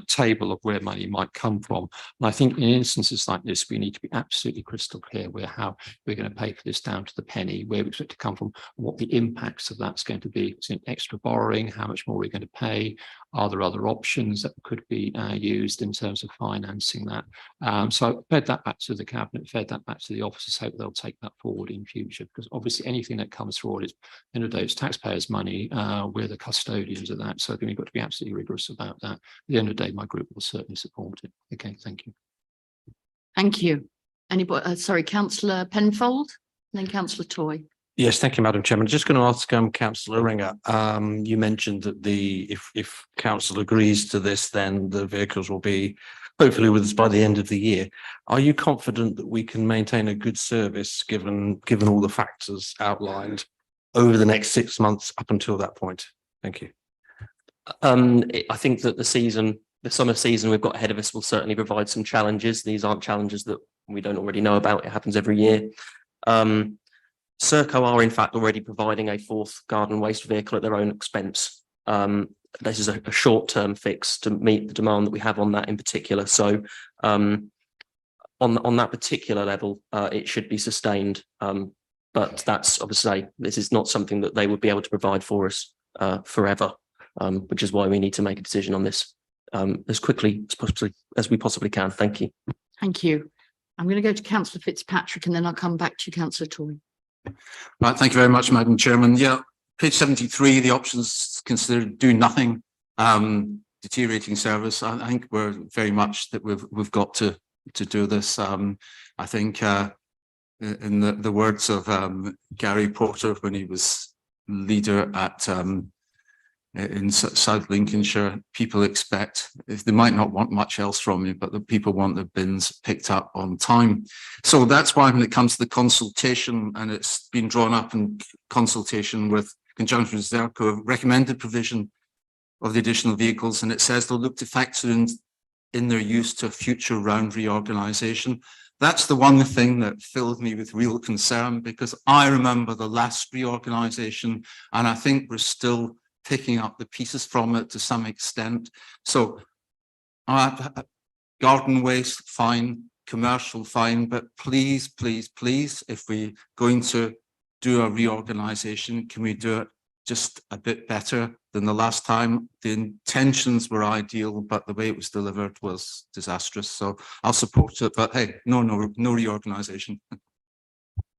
S7: table of where money might come from. And I think in instances like this, we need to be absolutely crystal clear where how we're going to pay for this down to the penny, where we expect to come from, what the impacts of that's going to be. Is it extra borrowing? How much more we're going to pay? Are there other options that could be used in terms of financing that? So I fed that back to the Cabinet, fed that back to the officers, hope they'll take that forward in future, because obviously anything that comes forward is, in the day, it's taxpayers' money. We're the custodians of that. So I think we've got to be absolutely rigorous about that. At the end of the day, my group will certainly support it. Okay, thank you.
S1: Thank you. Anybody, sorry, Councillor Penfold, and then Councillor Toy.
S6: Yes, thank you, Madam Chairman. Just going to ask Councillor Ringer. You mentioned that if council agrees to this, then the vehicles will be hopefully with us by the end of the year. Are you confident that we can maintain a good service given all the factors outlined over the next 6 months up until that point? Thank you.
S11: I think that the summer season we've got ahead of us will certainly provide some challenges. These aren't challenges that we don't already know about. It happens every year. Serco are in fact already providing a fourth garden waste vehicle at their own expense. This is a short-term fix to meet the demand that we have on that in particular. So on that particular level, it should be sustained. But that's obviously, this is not something that they would be able to provide for us forever, which is why we need to make a decision on this as quickly as we possibly can. Thank you.
S1: Thank you. I'm going to go to Councillor Fitzpatrick and then I'll come back to you, Councillor Toy.
S18: Right, thank you very much, Madam Chairman. Yeah, page 73, the options considered do nothing, deteriorating service. I think we're very much that we've got to do this. I think in the words of Gary Porter when he was leader at in South Lincolnshire, people expect, if they might not want much else from you, but the people want their bins picked up on time. So that's why when it comes to the consultation, and it's been drawn up in consultation with conjunction with Serco, recommended provision of the additional vehicles, and it says they'll look to factor in their use to a future round reorganisation. That's the one thing that filled me with real concern, because I remember the last reorganisation, and I think we're still picking up the pieces from it to some extent. So garden waste, fine, commercial, fine, but please, please, please, if we're going to do a reorganisation, can we do it just a bit better than the last time? The intentions were ideal, but the way it was delivered was disastrous. So I'll support it, but hey, no reorganisation.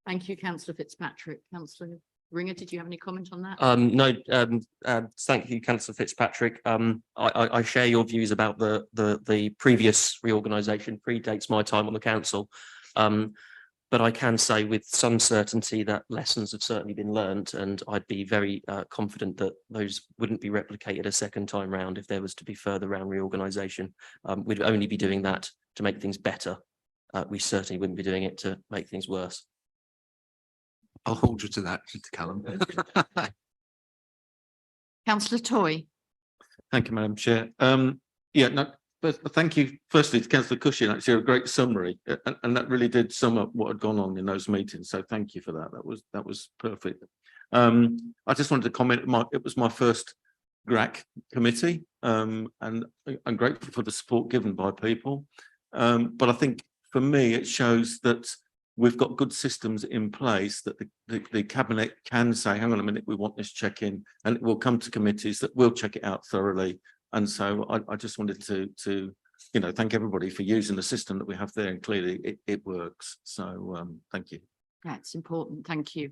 S1: Thank you, Councillor Fitzpatrick. Councillor Ringer, did you have any comment on that?
S11: No, thank you, Councillor Fitzpatrick. I share your views about the previous reorganisation, predates my time on the council. But I can say with some certainty that lessons have certainly been learned, and I'd be very confident that those wouldn't be replicated a second time round if there was to be further round reorganisation. We'd only be doing that to make things better. We certainly wouldn't be doing it to make things worse.
S18: I'll hold you to that, Callum.
S1: Councillor Toy.
S13: Thank you, Madam Chair. Yeah, no, but thank you firstly to Councillor Cushion, actually a great summary, and that really did sum up what had gone on in those meetings. So thank you for that. That was perfect. I just wanted to comment. It was my first GRAC committee, and I'm grateful for the support given by people. But I think for me it shows that we've got good systems in place that the Cabinet can say, hang on a minute, we want this check-in, and it will come to committees that will check it out thoroughly. And so I just wanted to thank everybody for using the system that we have there, and clearly it works. So thank you.
S1: That's important. Thank you.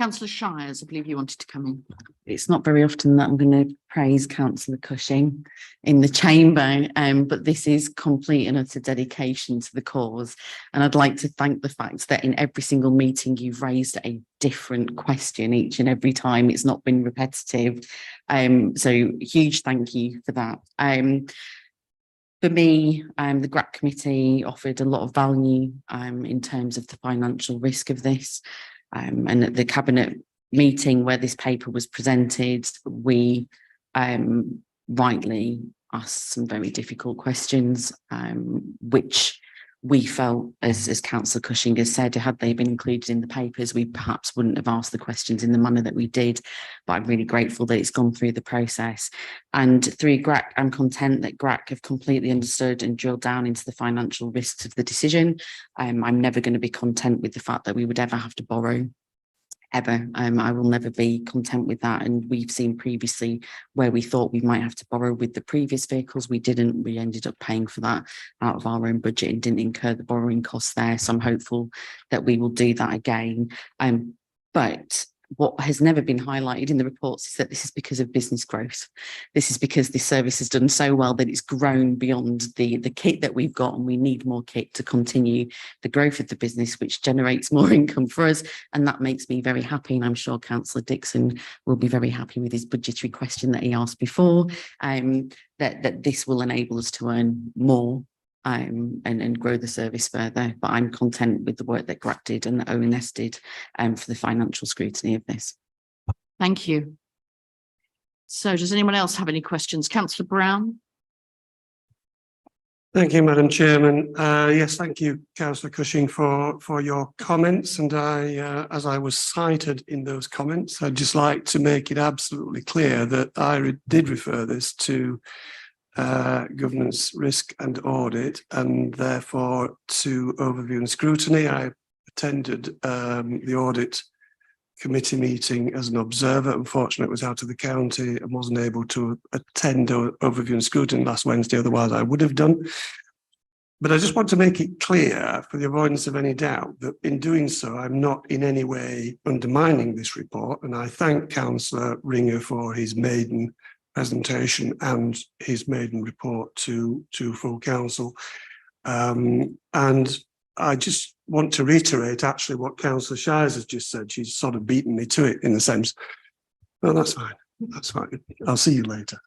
S1: Councillor Shires, I believe you wanted to come in.
S4: It's not very often that I'm going to praise Councillor Cushing in the chamber, but this is complete and utter dedication to the cause. And I'd like to thank the fact that in every single meeting you've raised a different question each and every time. It's not been repetitive. So huge thank you for that. For me, the GRAC committee offered a lot of value in terms of the financial risk of this. And at the cabinet meeting where this paper was presented, we rightly asked some very difficult questions, which we felt, as Councillor Cushing has said, had they been included in the papers, we perhaps wouldn't have asked the questions in the manner that we did. But I'm really grateful that it's gone through the process. And through GRAC, I'm content that GRAC have completely understood and drilled down into the financial risks of the decision. I'm never going to be content with the fact that we would ever have to borrow. Ever. I will never be content with that. And we've seen previously where we thought we might have to borrow with the previous vehicles. We didn't. We ended up paying for that out of our own budget and didn't incur the borrowing costs there. So I'm hopeful that we will do that again. But what has never been highlighted in the reports is that this is because of business growth. This is because this service has done so well that it's grown beyond the kit that we've got, and we need more kit to continue the growth of the business, which generates more income for us. And that makes me very happy. And I'm sure Councillor Dixon will be very happy with his budgetary question that he asked before, that this will enable us to earn more and grow the service further. But I'm content with the work that GRAC did and that ONS did for the financial scrutiny of this.
S1: Thank you. So does anyone else have any questions? Councillor Brown?
S12: Thank you, Madam Chairman. Yes, thank you, Councillor Cushing, for your comments. And as I was cited in those comments, I'd just like to make it absolutely clear that I did refer this to governance, risk and audit, and therefore to overview and scrutiny. I attended the audit committee meeting as an observer. Unfortunately, it was out of the county and wasn't able to attend overview and scrutiny last Wednesday, otherwise I would have done. But I just want to make it clear, for the avoidance of any doubt, that in doing so, I'm not in any way undermining this report. And I thank Councillor Ringer for his maiden presentation and his maiden report to full council. And I just want to reiterate actually what Councillor Shires has just said. She's sort of beaten me to it in a sense. Well, that's fine. That's fine. I'll see you later.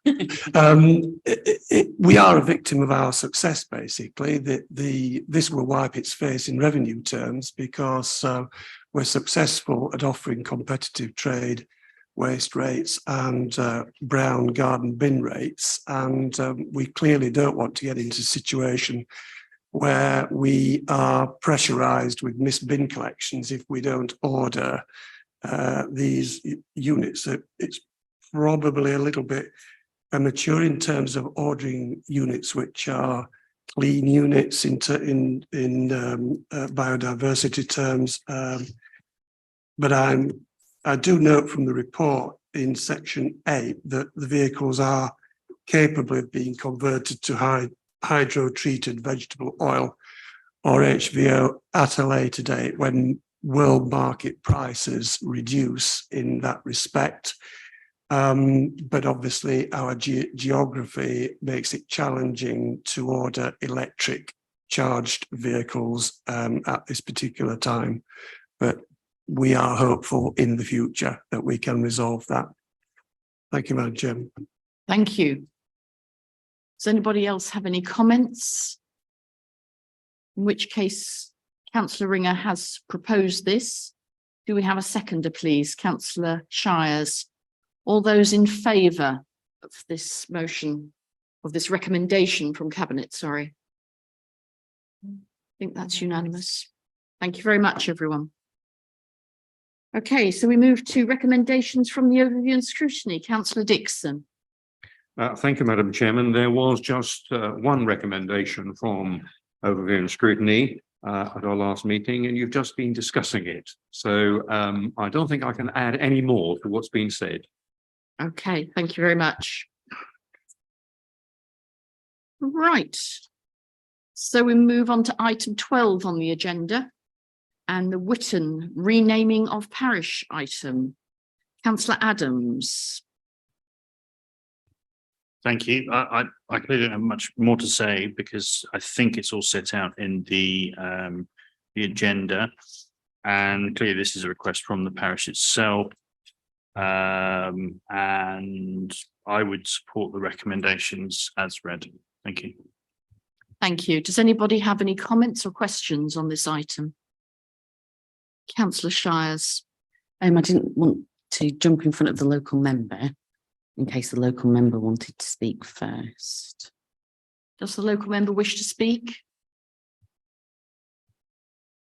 S12: We are a victim of our success, basically. This will wipe its face in revenue terms because we're successful at offering competitive trade waste rates and brown garden bin rates. And we clearly don't want to get into a situation where we are pressurized with missed bin collections if we don't order these units. It's probably a little bit immature in terms of ordering units which are clean units in biodiversity terms. But I do note from the report in section 8 that the vehicles are capable of being converted to hydro-treated vegetable oil or HVO at a later date when world market prices reduce in that respect. But obviously our geography makes it challenging to order electric charged vehicles at this particular time. But we are hopeful in the future that we can resolve that. Thank you, Madam Chairman.
S1: Thank you. Does anybody else have any comments? In which case, Councillor Ringer has proposed this. Do we have a seconder, please? Councillor Shires. All those in favour of this motion, of this recommendation from Cabinet, sorry. I think that's unanimous. Thank you very much, everyone. Okay, so we move to recommendations from the overview and scrutiny. Councillor Dixon.
S7: Thank you, Madam Chairman. There was just one recommendation from overview and scrutiny at our last meeting, and you've just been discussing it. So I don't think I can add any more to what's been said.
S1: Okay, thank you very much. Right. So we move on to item 12 on the agenda and the Witton renaming of parish item. Councillor Adams.
S5: Thank you. I clearly don't have much more to say because I think it's all set out in the agenda, and clearly this is a request from the parish itself, and I would support the recommendations as read. Thank you.
S1: Thank you. Does anybody have any comments or questions on this item? Councillor Shires.
S4: I didn't want to jump in front of the local member in case the local member wanted to speak first.
S1: Does the local member wish to speak?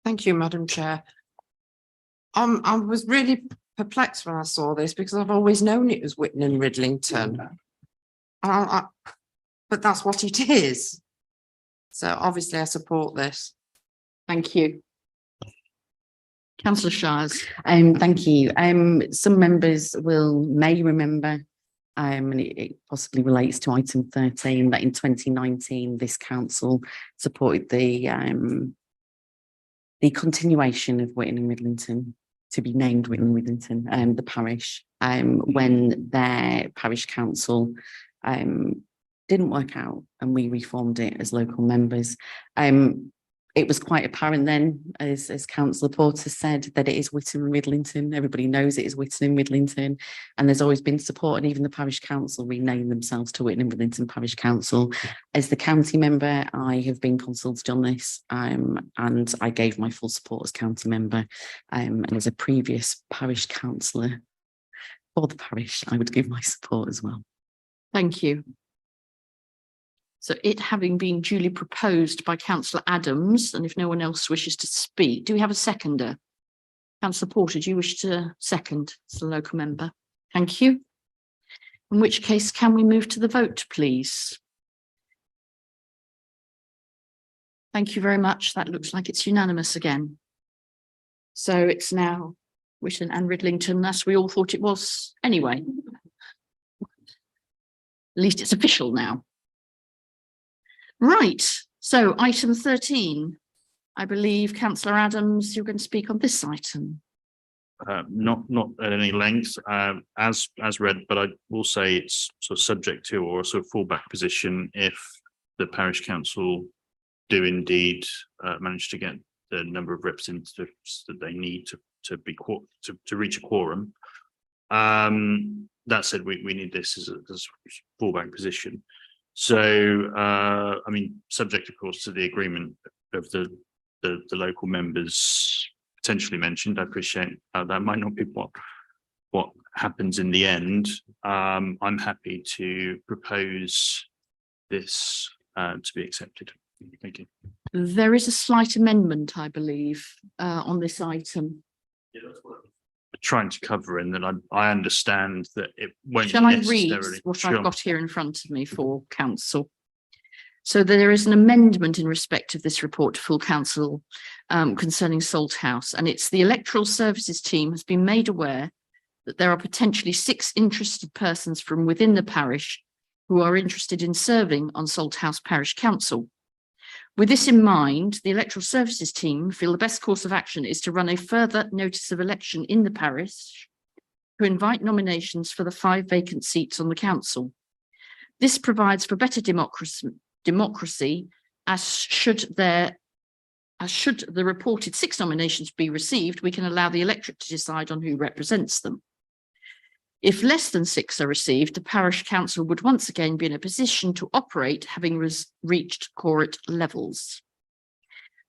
S19: Thank you, Madam Chair. I was really perplexed when I saw this because I've always known it was Whitton and Ridlington. But that's what it is. So obviously I support this.
S1: Thank you. Councillor Shires.
S4: Thank you. Some members may remember, and it possibly relates to item 13, that in 2019, this council supported the continuation of Whitton and Ridlington to be named Whitton and Ridlington, the parish, when their parish council didn't work out and we reformed it as local members. It was quite apparent then, as Councillor Porter said, that it is Whitton and Ridlington. Everybody knows it is Whitton and Ridlington, and there's always been support, and even the parish council renamed themselves to Whitton and Ridlington Parish Council. As the county member, I have been consulted on this, and I gave my full support as county member, and as a previous parish councillor for the parish, I would give my support as well.
S1: Thank you. So it having been duly proposed by Councillor Adams, and if no one else wishes to speak, do we have a seconder? Councillor Porter, do you wish to second as the local member? Thank you. In which case, can we move to the vote, please? Thank you very much. That looks like it's unanimous again. So it's now Whitton and Ridlington, as we all thought it was anyway. At least it's official now. Right, so item 13. I believe Councillor Adams, you're going to speak on this item.
S5: Not at any length, as read, but I will say it's sort of subject to or a sort of fallback position if the parish council do indeed manage to get the number of representatives that they need to reach a quorum. That said, we need this as a fallback position. So, I mean, subject, of course, to the agreement of the local members potentially mentioned. I appreciate that might not be what happens in the end. I'm happy to propose this to be accepted. Thank you.
S1: There is a slight amendment, I believe, on this item.
S5: Yeah, that's what I'm trying to cover, and that I understand that it won't
S1: Shall I
S5: necessarily.
S1: read what
S5: Sure.
S1: I've got here in front of me for council? So there is an amendment in respect of this report to full council concerning Salthouse, and it's the electoral services team has been made aware that there are potentially 6 interested persons from within the parish who are interested in serving on Salthouse Parish Council. With this in mind, the electoral services team feel the best course of action is to run a further notice of election in the parish to invite nominations for the 5 vacant seats on the council. This provides for better democracy as should the reported 6 nominations be received, we can allow the electorate to decide on who represents them. If less than 6 are received, the parish council would once again be in a position to operate having reached quorum levels.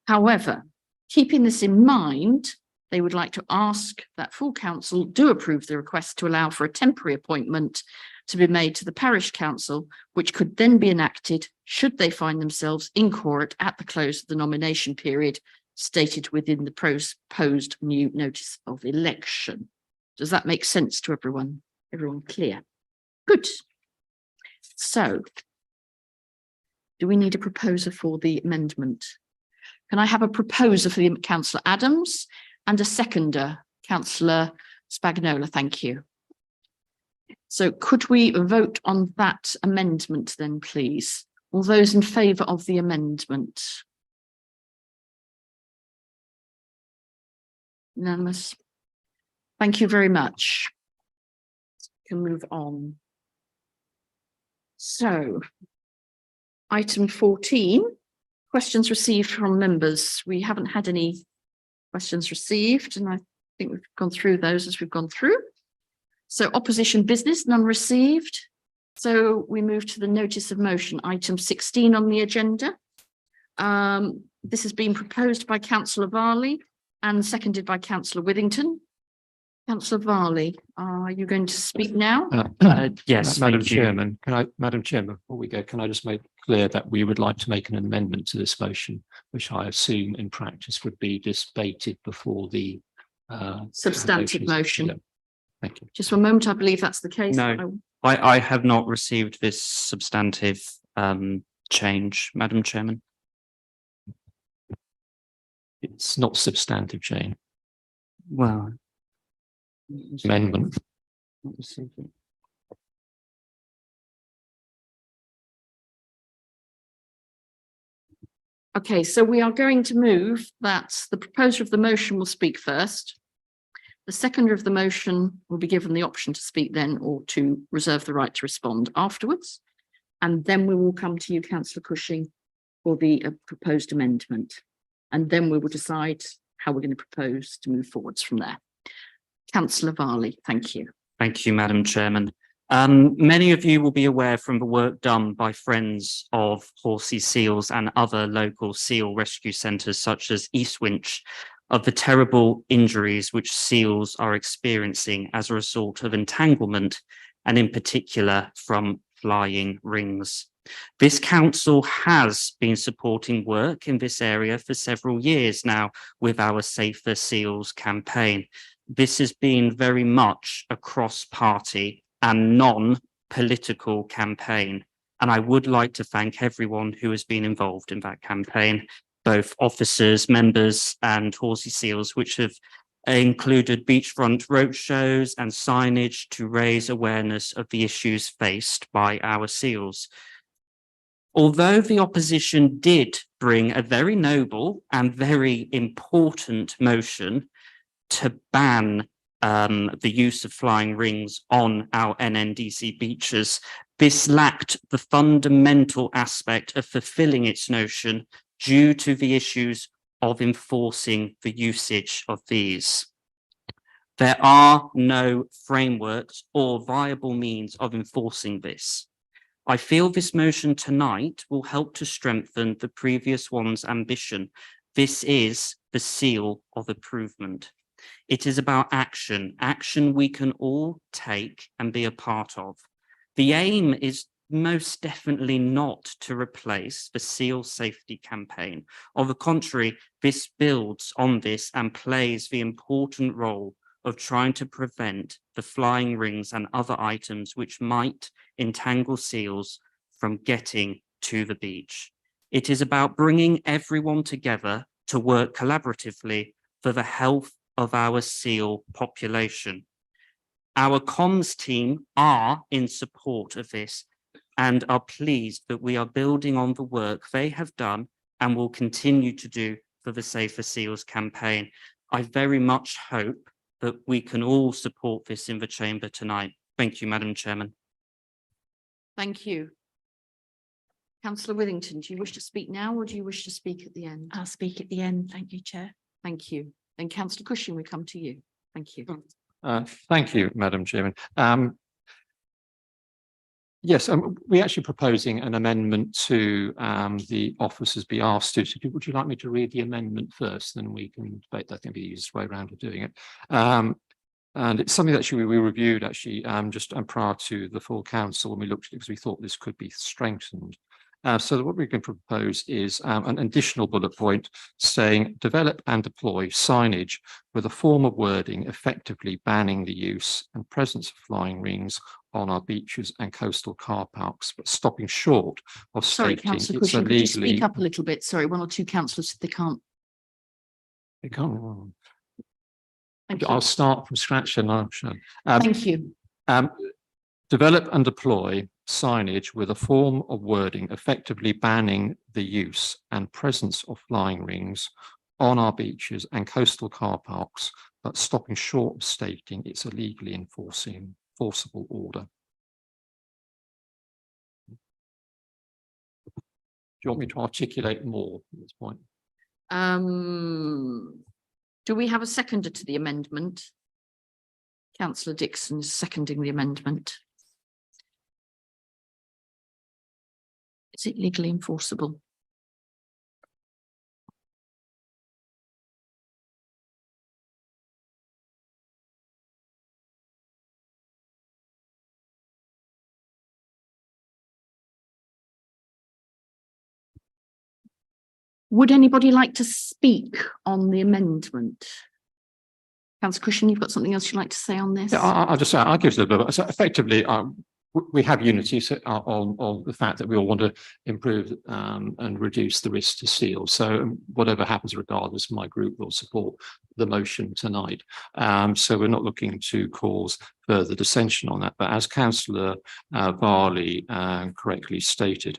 S1: However, keeping this in mind, they would like to ask that full council do approve the request to allow for a temporary appointment to be made to the parish council, which could then be enacted should they find themselves in quorum at the close of the nomination period stated within the proposed new notice of election. Does that make sense to everyone? Everyone clear? Good. So, do we need a proposer for the amendment? Can I have a proposer for the Councillor Adams and a seconder, Councillor Spagnola? Thank you. So could we vote on that amendment then, please? All those in favour of the amendment? Unanimous. Thank you very much. Can move on. So, item 14, questions received from members. We haven't had any questions received, and I think we've gone through those as we've gone through. So opposition business, none received. So we move to the notice of motion, item 16 on the agenda. This has been proposed by councillor Varley and seconded by councillor Withington. Councillor Varley, are you going to speak now?
S5: Yes,
S7: Madam
S5: thank you.
S7: Chairman, Madam Chairman, before we go, can I just make clear that we would like to make an amendment to this motion, which I assume in practice would be debated before the
S1: Substantive motion.
S7: Yeah. Thank you.
S1: Just for a moment, I believe that's the case.
S5: No, I have not received this substantive change, Madam Chairman.
S7: It's not substantive, Jane.
S5: Well.
S7: Amendment.
S1: Okay, so we are going to move that the proposer of the motion will speak first. The seconder of the motion will be given the option to speak then or to reserve the right to respond afterwards. And then we will come to you, councillor Cushing, for the proposed amendment. And then we will decide how we're going to propose to move forwards from there. Councillor Varley, thank you.
S5: Thank you, Madam Chairman. Many of you will be aware from the work done by Friends of Horsey Seals and other local seal rescue centres such as Eastwinch of the terrible injuries which seals are experiencing as a result of entanglement and in particular from flying rings. This council has been supporting work in this area for several years now with our Safer Seals campaign. This has been very much a cross-party and non-political campaign. And I would like to thank everyone who has been involved in that campaign, both officers, members and Horsey Seals, which have included beachfront roadshows and signage to raise awareness of the issues faced by our seals. Although the opposition did bring a very noble and very important motion to ban the use of flying rings on our NNDC beaches, this lacked the fundamental aspect of fulfilling its notion due to the issues of enforcing the usage of these. There are no frameworks or viable means of enforcing this. I feel this motion tonight will help to strengthen the previous one's ambition. This is the seal of improvement. It is about action we can all take and be a part of. The aim is most definitely not to replace the SEAL safety campaign. On the contrary, this builds on this and plays the important role of trying to prevent the flying rings and other items which might entangle seals from getting to the beach. It is about bringing everyone together to work collaboratively for the health of our seal population. Our comms team are in support of this and are pleased that we are building on the work they have done and will continue to do for the Safer Seals campaign. I very much hope that we can all support this in the chamber tonight. Thank you, Madam Chairman.
S1: Thank you. Councillor Withington, do you wish to speak now or do you wish to speak at the end?
S9: I'll speak at the end. Thank you, Chair.
S1: Thank you. Then councillor Cushing, we come to you. Thank you.
S7: Thank you, Madam Chairman. Yes, we're actually proposing an amendment to the officers be asked to. Would you like me to read the amendment first? Then we can debate. I think the easiest way around of doing it. And it's something that actually we reviewed actually just prior to the full council when we looked at it because we thought this could be strengthened. So what we can propose is an additional bullet point saying develop and deploy signage with a form of wording effectively banning the use and presence of flying rings on our beaches and coastal car parks, but stopping short of
S1: Sorry,
S7: stating
S1: councillor
S7: it's
S1: Cushing, could you
S7: illegally.
S1: speak up a little bit? Sorry, one or two councillors, they can't.
S7: They can't.
S1: Thank you.
S7: I'll start from scratch and I'll show.
S1: Thank you.
S7: Develop and deploy signage with a form of wording effectively banning the use and presence of flying rings on our beaches and coastal car parks, but stopping short of stating it's a legally enforceable order. Do you want me to articulate more at this point?
S1: Do we have a seconder to the amendment? Councillor Dixon is seconding the amendment. Is it legally enforceable? Would anybody like to speak on the amendment? Councillor Cushion, you've got something else you'd like to say on this?
S7: Yeah, I'll just say, I'll give it a little bit. So effectively, we have unity on the fact that we all want to improve and reduce the risk to seals. So whatever happens regardless, my group will support the motion tonight. So we're not looking to cause further dissension on that. But as Councillor Varley correctly stated,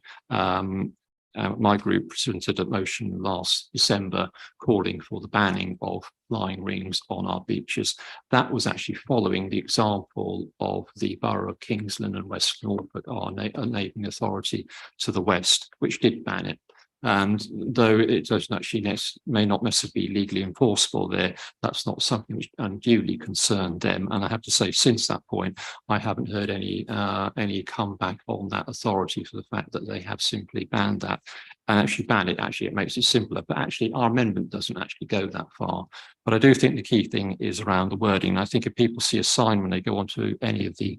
S7: my group presented a motion last December calling for the banning of flying rings on our beaches. That was actually following the example of the Borough of Kingsland and West Norfolk, our neighbouring authority to the west, which did ban it. And though it doesn't actually may not necessarily be legally enforceable there, that's not something which unduly concerned them. And I have to say, since that point, I haven't heard any comeback on that authority for the fact that they have simply banned that. And actually ban it, actually it makes it simpler, but actually our amendment doesn't actually go that far. But I do think the key thing is around the wording. And I think if people see a sign when they go onto any of the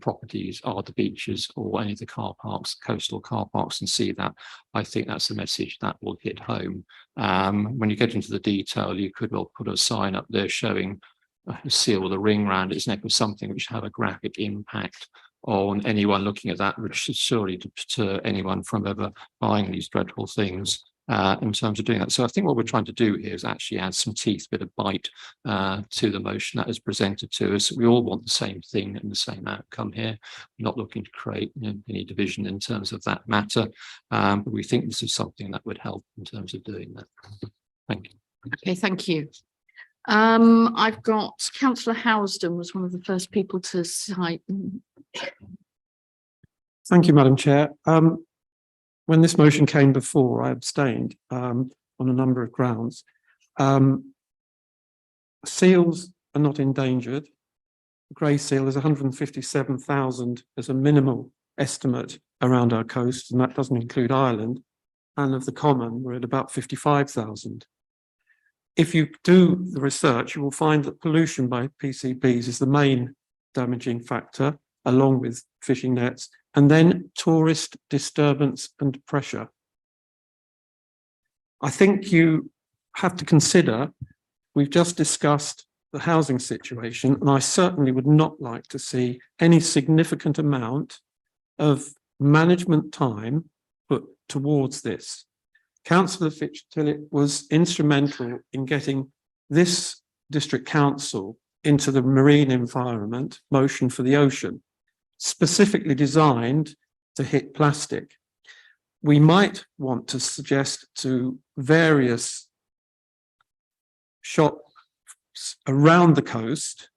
S7: properties or the beaches or any of the car parks, coastal car parks, and see that, I think that's a message that will hit home. When you get into the detail, you could well put a sign up there showing a seal with a ring around its neck or something which have a graphic impact on anyone looking at that, which should surely deter anyone from ever buying these dreadful things in terms of doing that. So I think what we're trying to do here is actually add some teeth, bit of bite to the motion that is presented to us. We all want the same thing and the same outcome here. We're not looking to create any division in terms of that matter, but we think this is something that would help in terms of doing that. Thank you.
S1: Okay, thank you. I've got Councillor Housden was one of the first people to cite.
S12: Thank you, Madam Chair. When this motion came before, I abstained on a number of grounds. Seals are not endangered. The grey seal is 157,000 as a minimal estimate around our coast, and that doesn't include Ireland. And of the common, we're at about 55,000. If you do the research, you will find that pollution by PCBs is the main damaging factor, along with fishing nets, and then tourist disturbance and pressure. I think you have to consider, we've just discussed the housing situation, and I certainly would not like to see any significant amount of management time put towards this. Councillor Fitch-Tillett was instrumental in getting this district council into the marine environment motion for the ocean, specifically designed to hit plastic. We might want to suggest to various shops around the coast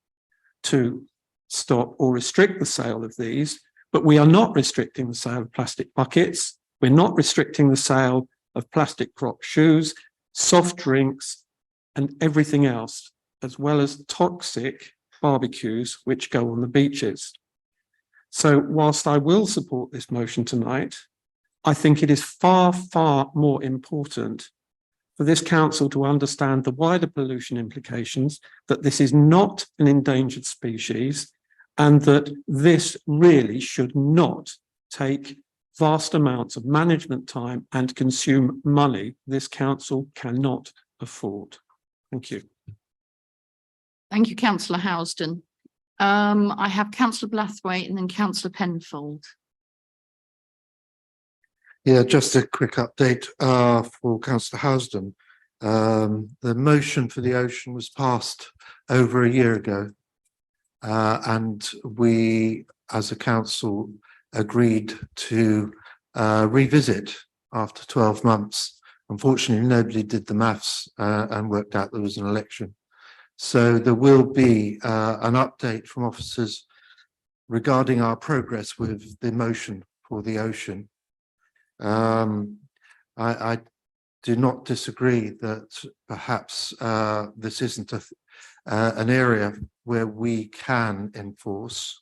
S12: to stop or restrict the sale of these, but we are not restricting the sale of plastic buckets. We're not restricting the sale of plastic crop shoes, soft drinks, and everything else, as well as toxic barbecues which go on the beaches. So whilst I will support this motion tonight, I think it is far, far more important for this council to understand the wider pollution implications, that this is not an endangered species, and that this really should not take vast amounts of management time and consume money this council cannot afford. Thank you.
S1: Thank you, Councillor Housden. I have Councillor Blathwaite and then Councillor Penfold.
S10: Yeah, just a quick update for Councillor Housden. The motion for the ocean was passed over a year ago, and we, as a council, agreed to revisit after 12 months. Unfortunately, nobody did the maths and worked out there was an election. So there will be an update from officers regarding our progress with the motion for the ocean. I do not disagree that perhaps this isn't an area where we can enforce,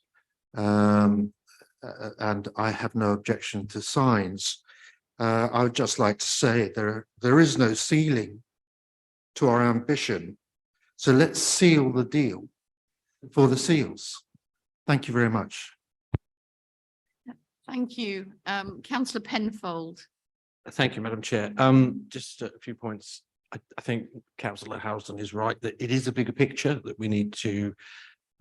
S10: and I have no objection to signs. I would just like to say there is no ceiling to our ambition. So let's seal the deal for the seals. Thank you very much.
S1: Thank you. Councillor Penfold.
S6: Thank you, Madam Chair. Just a few points. I think Councillor Housden is right that it is a bigger picture that we need to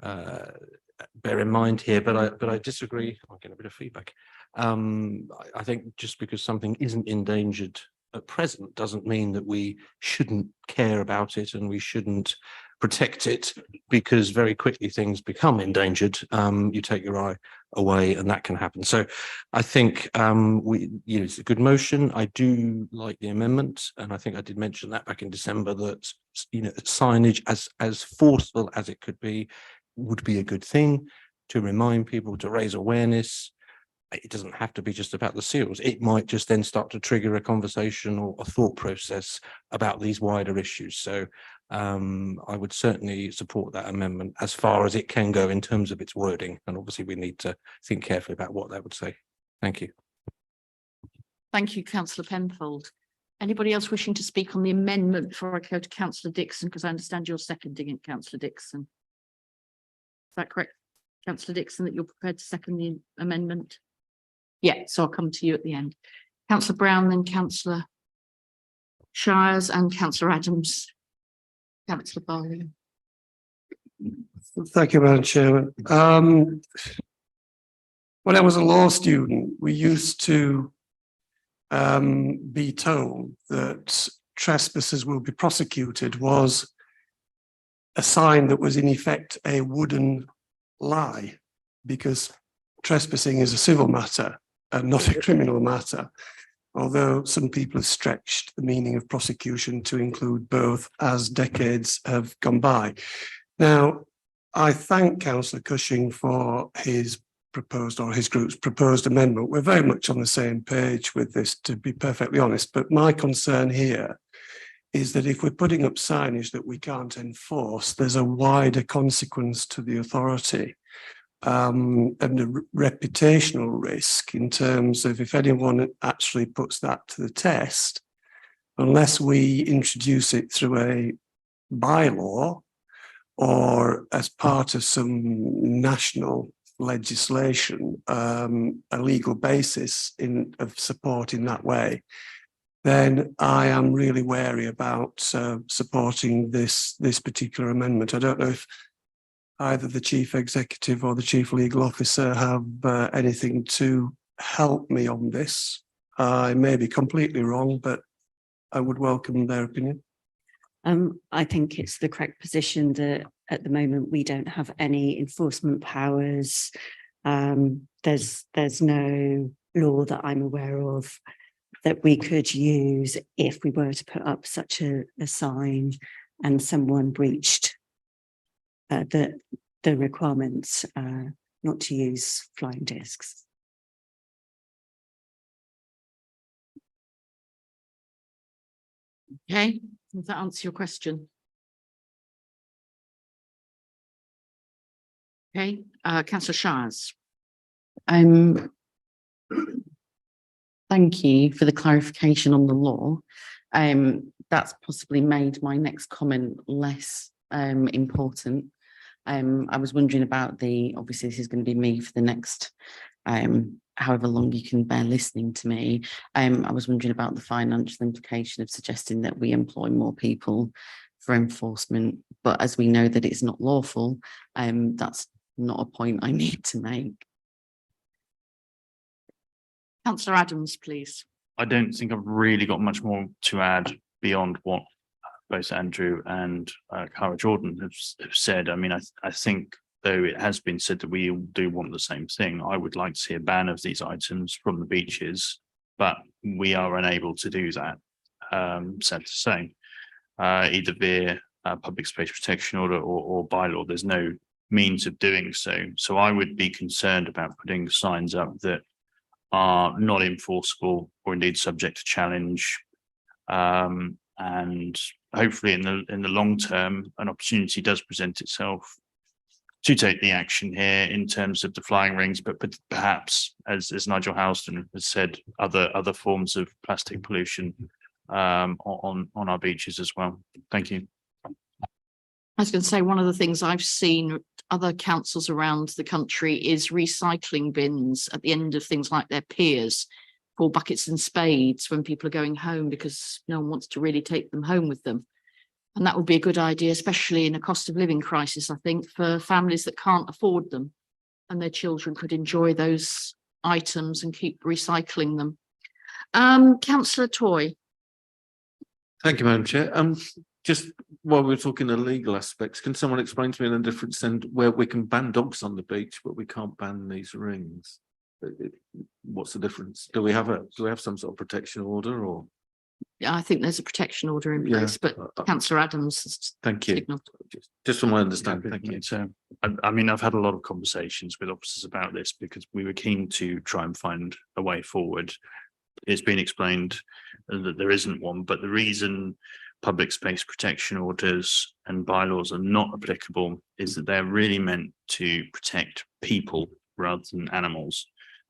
S6: bear in mind here, but I disagree. I'm getting a bit of feedback. I think just because something isn't endangered at present doesn't mean that we shouldn't care about it and we shouldn't protect it, because very quickly things become endangered. You take your eye away and that can happen. So I think it's a good motion. I do like the amendment, and I think I did mention that back in December, that signage as forceful as it could be would be a good thing to remind people, to raise awareness. It doesn't have to be just about the seals. It might just then start to trigger a conversation or a thought process about these wider issues. So I would certainly support that amendment as far as it can go in terms of its wording. And obviously we need to think carefully about what that would say. Thank you.
S1: Thank you, Councillor Penfold. Anybody else wishing to speak on the amendment before I go to Councillor Dixon, because I understand you're seconding it, Councillor Dixon. Is that correct, Councillor Dixon, that you're prepared to second the amendment? Yeah, so I'll come to you at the end. Councillor Brown, then Councillor Shires and Councillor Adams. Councillor Barley.
S12: Thank you, Madam Chairman. When I was a law student, we used to be told that trespassers will be prosecuted was a sign that was in effect a wooden lie, because trespassing is a civil matter and not a criminal matter, although some people have stretched the meaning of prosecution to include both as decades have gone by. Now, I thank Councillor Cushing for his proposed, or his group's proposed amendment. We're very much on the same page with this, to be perfectly honest, but my concern here is that if we're putting up signage that we can't enforce, there's a wider consequence to the authority. And a reputational risk in terms of if anyone actually puts that to the test, unless we introduce it through a bylaw or as part of some national legislation, a legal basis of support in that way, then I am really wary about supporting this particular amendment. I don't know if either the chief executive or the chief legal officer have anything to help me on this. I may be completely wrong, but I would welcome their opinion.
S20: I think it's the correct position that at the moment we don't have any enforcement powers. There's no law that I'm aware of that we could use if we were to put up such a sign and someone breached the requirements not to use flying discs.
S1: Okay, does that answer your question? Okay, Councillor Shires.
S4: Thank you for the clarification on the law. That's possibly made my next comment less important. I was wondering about obviously this is going to be me for the next however long you can bear listening to me. I was wondering about the financial implication of suggesting that we employ more people for enforcement, but as we know that it's not lawful, that's not a point I need to make.
S1: Councillor Adams, please.
S5: I don't think I've really got much more to add beyond what both Andrew and Cara Jordan have said. I mean, I think, though it has been said that we all do want the same thing, I would like to see a ban of these items from the beaches, but we are unable to do that, sad to say, either via public space protection order or bylaw. There's no means of doing so. So I would be concerned about putting signs up that are not enforceable or indeed subject to challenge. And hopefully in the long term, an opportunity does present itself to take the action here in terms of the flying rings, but perhaps, as Nigel Housden has said, other forms of plastic pollution on our beaches as well. Thank you.
S1: I was going to say, one of the things I've seen other councils around the country is recycling bins at the end of things like their piers. call buckets and spades when people are going home because no one wants to really take them home with them. And that would be a good idea, especially in a cost of living crisis, I think, for families that can't afford them and their children could enjoy those items and keep recycling them. Councillor Toy.
S13: Thank you, Madam Chair. Just while we're talking the legal aspects, can someone explain to me the difference then where we can ban dogs on the beach, but we can't ban these rings? What's the difference? Do we have some sort of protection order or?
S1: Yeah, I think there's a protection order in
S13: Yeah.
S1: place, but Councillor Adams has
S13: Thank you.
S1: signalled.
S13: Just from my understanding, thank you.
S5: So, I mean, I've had a lot of conversations with officers about this because we were keen to try and find a way forward. It's been explained that there isn't one, but the reason public space protection orders and bylaws are not applicable is that they're really meant to protect people rather than animals.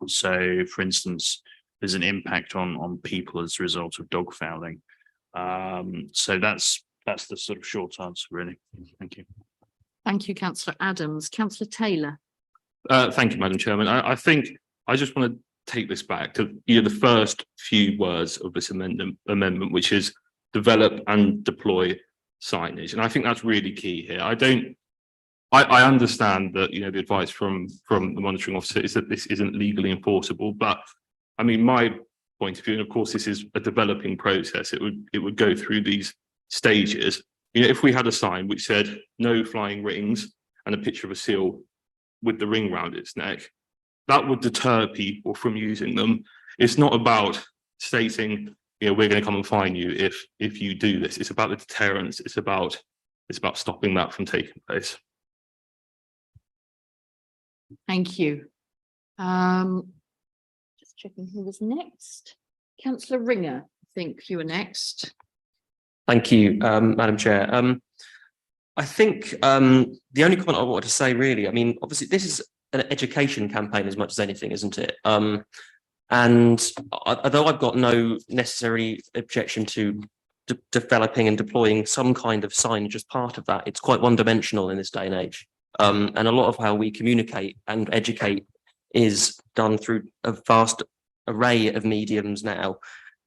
S5: So, for instance, there's an impact on people as a result of dog fouling. So that's the sort of short answer, really. Thank you.
S1: Thank you, Councillor Adams. Councillor Taylor.
S16: Thank you, Madam Chairman. I think I just want to take this back to the first few words of this amendment, which is develop and deploy signage. And I think that's really key here. I understand that, the advice from the monitoring officer is that this isn't legally enforceable, but I mean, my point of view, and of course, this is a developing process. It would go through these stages. If we had a sign which said no flying rings and a picture of a seal with the ring around its neck, that would deter people from using them. It's not about stating, we're going to come and fine you if you do this. It's about the deterrence. It's about stopping that from taking place.
S1: Thank you. Just checking who was next. Councillor Ringer, I think you were next.
S11: Thank you, Madam Chair. I think the only comment I wanted to say, really, I mean, obviously, this is an education campaign as much as anything, isn't it? And although I've got no necessary objection to developing and deploying some kind of signage as part of that, it's quite one-dimensional in this day and age. And a lot of how we communicate and educate is done through a vast array of mediums now.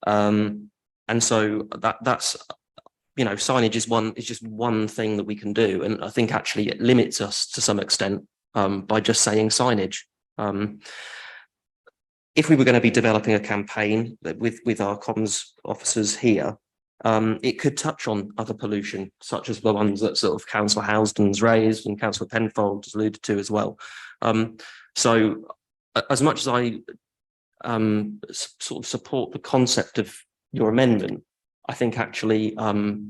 S11: And so that's, signage is just one thing that we can do. And I think actually it limits us to some extent by just saying signage. If we were going to be developing a campaign with our comms officers here, it could touch on other pollution, such as the ones that sort of Councillor Housden's raised and Councillor Penfold has alluded to as well. So as much as I sort of support the concept of your amendment, I think actually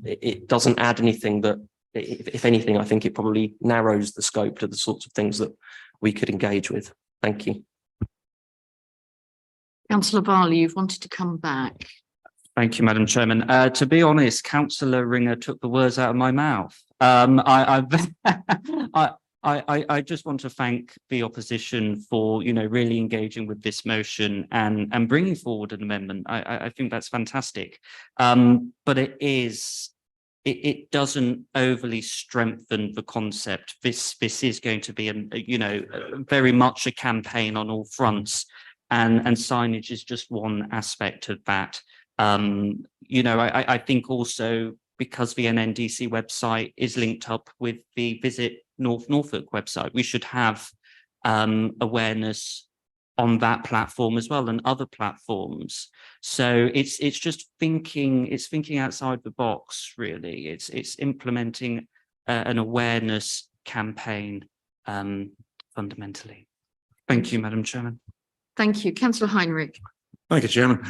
S11: it doesn't add anything that, if anything, I think it probably narrows the scope to the sorts of things that we could engage with. Thank you.
S1: Councillor Varley, you've wanted to come back.
S21: Thank you, Madam Chairman. To be honest, Councillor Ringer took the words out of my mouth. I just want to thank the opposition for, really engaging with this motion and bringing forward an amendment. I think that's fantastic. But it doesn't overly strengthen the concept. This is going to be very much a campaign on all fronts, and signage is just one aspect of that. I think also because the NNDC website is linked up with the Visit North Norfolk website, we should have awareness on that platform as well and other platforms. So it's just thinking outside the box, really. It's implementing an awareness campaign fundamentally. Thank you, Madam Chairman.
S1: Thank you. Councillor Heinrich.
S10: Thank you, Chairman.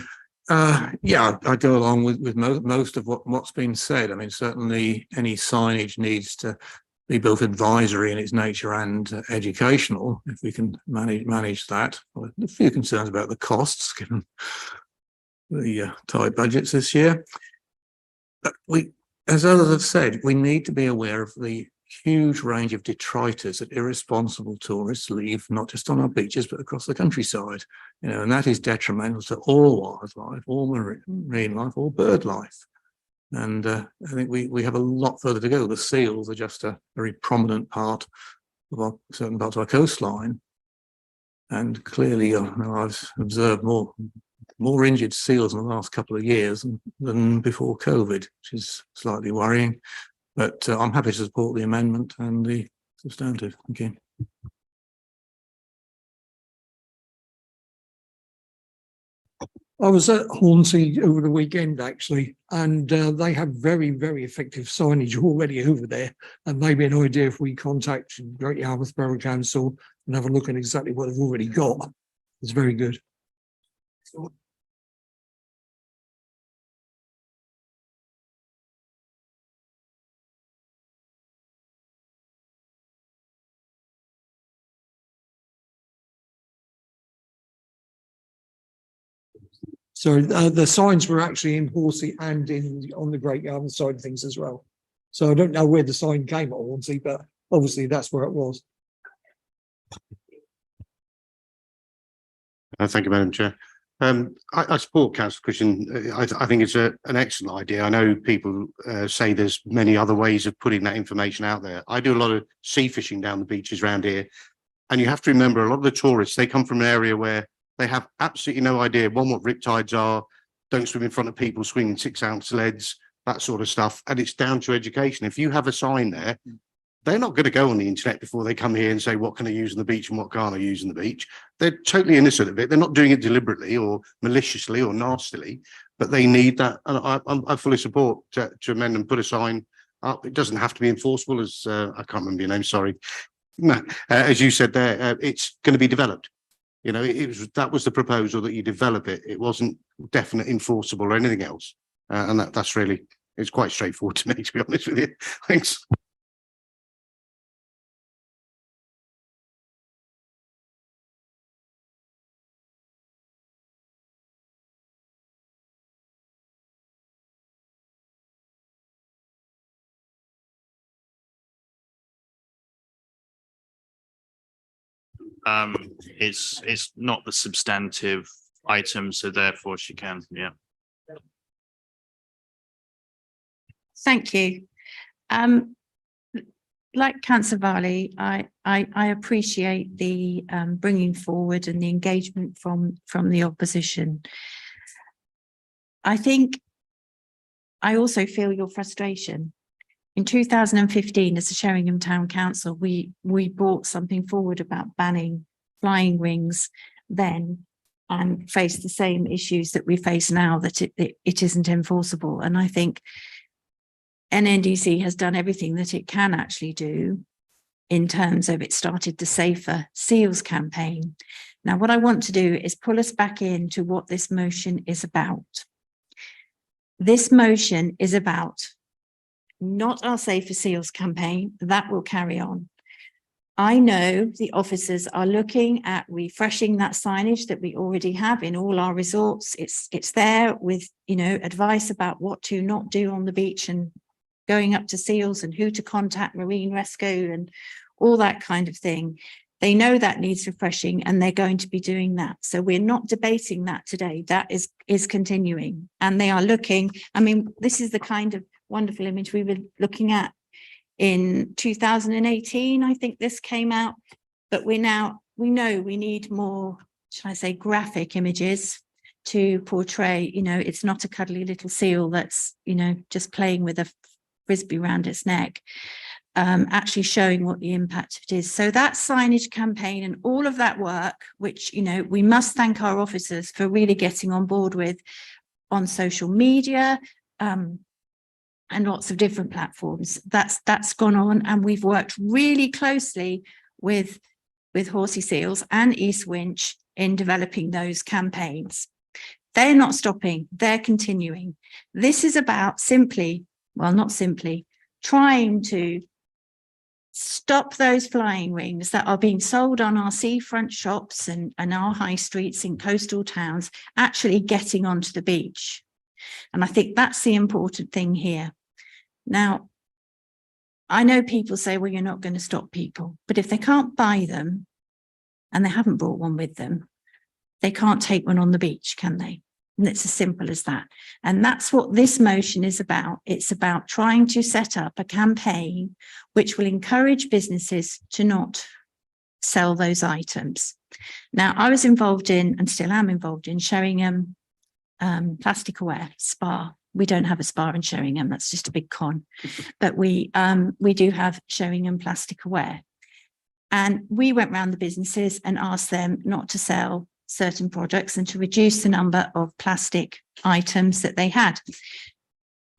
S10: Yeah, I go along with most of what's been said. I mean, certainly any signage needs to be both advisory in its nature and educational, if we can manage that. A few concerns about the costs, given the tight budgets this year. But as others have said, we need to be aware of the huge range of detritus that irresponsible tourists leave, not just on our beaches, but across the countryside. And that is detrimental to all wildlife, all marine life, all bird life. And I think we have a lot further to go. The seals are just a very prominent part of certain parts of our coastline. And clearly, I've observed more more injured seals in the last couple of years than before COVID, which is slightly worrying. But I'm happy to support the amendment and the substantive. Thank you.
S3: I was at Hornsey over the weekend actually, and they have very, very effective signage already over there. And maybe an idea if we contact Great Yarmouth Borough Council and have a look at exactly what they've already got. It's very good. So the signs were actually in Hornsey and on the Great Yarmouth side of things as well. So I don't know where the sign came at Hornsey, but obviously that's where it was.
S22: Thank you, Madam Chair. I support Councillor Christian. I think it's an excellent idea. I know people say there's many other ways of putting that information out there. I do a lot of sea fishing down the beaches around here. And you have to remember, a lot of the tourists, they come from an area where they have absolutely no idea, one, what riptides are, don't swim in front of people swinging 6-ounce leads, that sort of stuff. And it's down to education. If you have a sign there, they're not going to go on the internet before they come here and say, what can I use on the beach and what can't I use on the beach? They're totally innocent of it. They're not doing it deliberately or maliciously or nastily, but they need that. And I fully support to amend and put a sign up. It doesn't have to be enforceable, as I can't remember your name, sorry. As you said there, it's going to be developed. You know, that was the proposal, that you develop it. It wasn't definite enforceable or anything else. And that's really, it's quite straightforward to me, to be honest with you. Thanks.
S5: It's not the substantive item, so therefore she can, yeah.
S9: Thank you. Like Councillor Varley, I appreciate the bringing forward and the engagement from the opposition. I think I also feel your frustration. In 2015, as a Sheringham Town Council, we brought something forward about banning flying rings then, and faced the same issues that we face now, that it isn't enforceable. And I think NNDC has done everything that it can actually do in terms of, it started the Safer Seals campaign. Now, what I want to do is pull us back into what this motion is about. This motion is about not our Safer Seals campaign, that will carry on. I know the officers are looking at refreshing that signage that we already have in all our resorts. It's there with, you know, advice about what to not do on the beach and going up to seals and who to contact marine rescue and all that kind of thing. They know that needs refreshing and they're going to be doing that. So we're not debating that today. That is continuing, and they are looking. I mean, this is the kind of wonderful image we were looking at in 2018. I think this came out, but we know we need more, should I say, graphic images to portray, you know, it's not a cuddly little seal that's, you know, just playing with a frisbee around its neck, actually showing what the impact of it is. So that signage campaign and all of that work, which, you know, we must thank our officers for really getting on board with on social media, and lots of different platforms. That's gone on, and we've worked really closely with Horsey Seals and East Winch in developing those campaigns. They're not stopping, they're continuing. This is about simply, well, not simply, trying to stop those flying rings that are being sold on our seafront shops and our high streets in coastal towns actually getting onto the beach. And I think that's the important thing here. Now, I know people say, well, you're not going to stop people, but if they can't buy them and they haven't brought one with them, they can't take one on the beach, can they? And it's as simple as that. And that's what this motion is about. It's about trying to set up a campaign which will encourage businesses to not sell those items. Now, I was involved in, and still am involved in, Sheringham plastic aware spa. We don't have a spa in Sheringham. That's just a big con, but we do have Sheringham Plastic Aware. And we went round the businesses and asked them not to sell certain products and to reduce the number of plastic items that they had.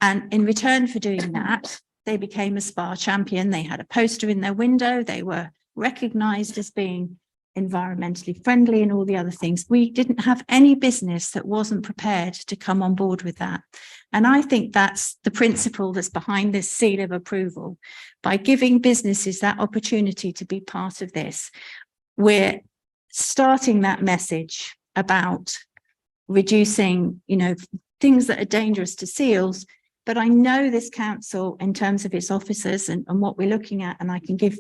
S9: And in return for doing that, they became a spa champion. They had a poster in their window. They were recognised as being environmentally friendly and all the other things. We didn't have any business that wasn't prepared to come on board with that. And I think that's the principle that's behind this seal of approval. By giving businesses that opportunity to be part of this, we're starting that message about reducing, things that are dangerous to seals. But I know this council, in terms of its officers and what we're looking at, and I can give,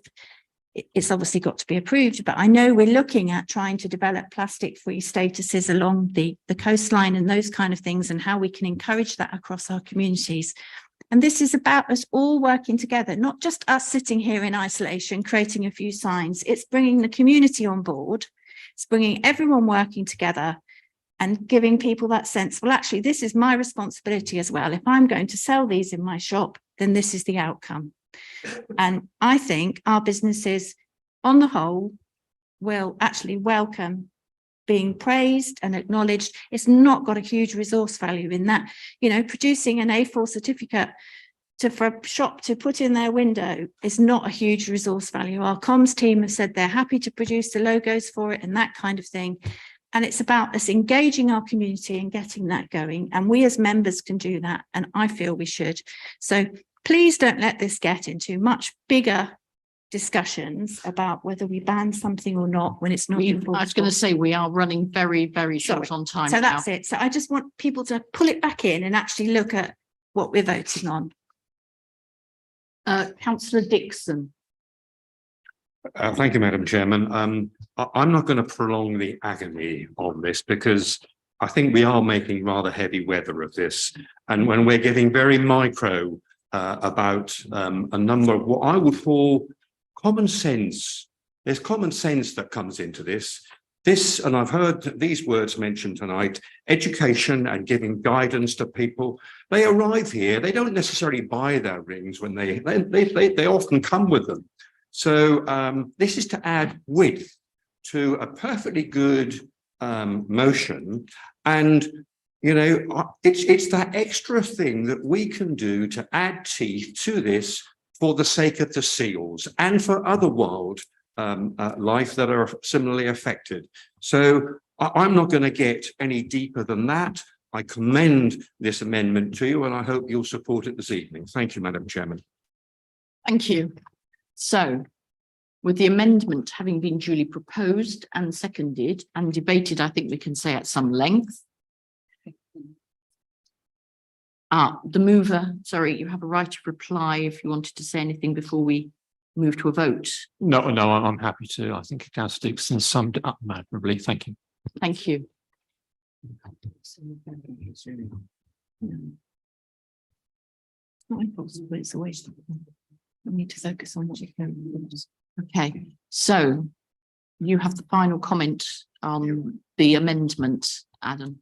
S9: it's obviously got to be approved, but I know we're looking at trying to develop plastic-free statuses along the coastline and those kind of things, and how we can encourage that across our communities. And this is about us all working together, not just us sitting here in isolation, creating a few signs. It's bringing the community on board. It's bringing everyone working together and giving people that sense, well, actually, this is my responsibility as well. If I'm going to sell these in my shop, then this is the outcome. And I think our businesses, on the whole, will actually welcome being praised and acknowledged. It's not got a huge resource value in that, producing an A4 certificate for a shop to put in their window is not a huge resource value. Our comms team have said they're happy to produce the logos for it and that kind of thing. And it's about us engaging our community and getting that going. And we as members can do that. And I feel we should. So please don't let this get into much bigger discussions about whether we ban something or not when it's not.
S1: I was going to say, we are running very, very short on time.
S9: So that's it. So I just want people to pull it back in and actually look at what we're voting on.
S1: Councillor Dixon.
S7: Thank you, Madam Chairman. I'm not going to prolong the agony on this because I think we are making rather heavy weather of this. And when we're getting very micro about a number of what I would call common sense, there's common sense that comes into this. And I've heard these words mentioned tonight, education and giving guidance to people. They arrive here, they don't necessarily buy their rings when they often come with them. So this is to add width to a perfectly good motion. And, it's that extra thing that we can do to add teeth to this for the sake of the seals and for other wild life that are similarly affected. So I'm not going to get any deeper than that. I commend this amendment to you and I hope you'll support it this evening. Thank you, Madam Chairman.
S1: Thank you. So, with the amendment having been duly proposed and seconded and debated, I think we can say at some length. The mover, sorry, you have a right of reply if you wanted to say anything before we move to a vote.
S7: No, I'm happy to. I think Councillor Dixon summed it up admirably. Thank you.
S1: Thank you. It's not impossible, it's a waste of time. We need to focus on what we can. Okay, so you have the final comment on the amendment, Adam.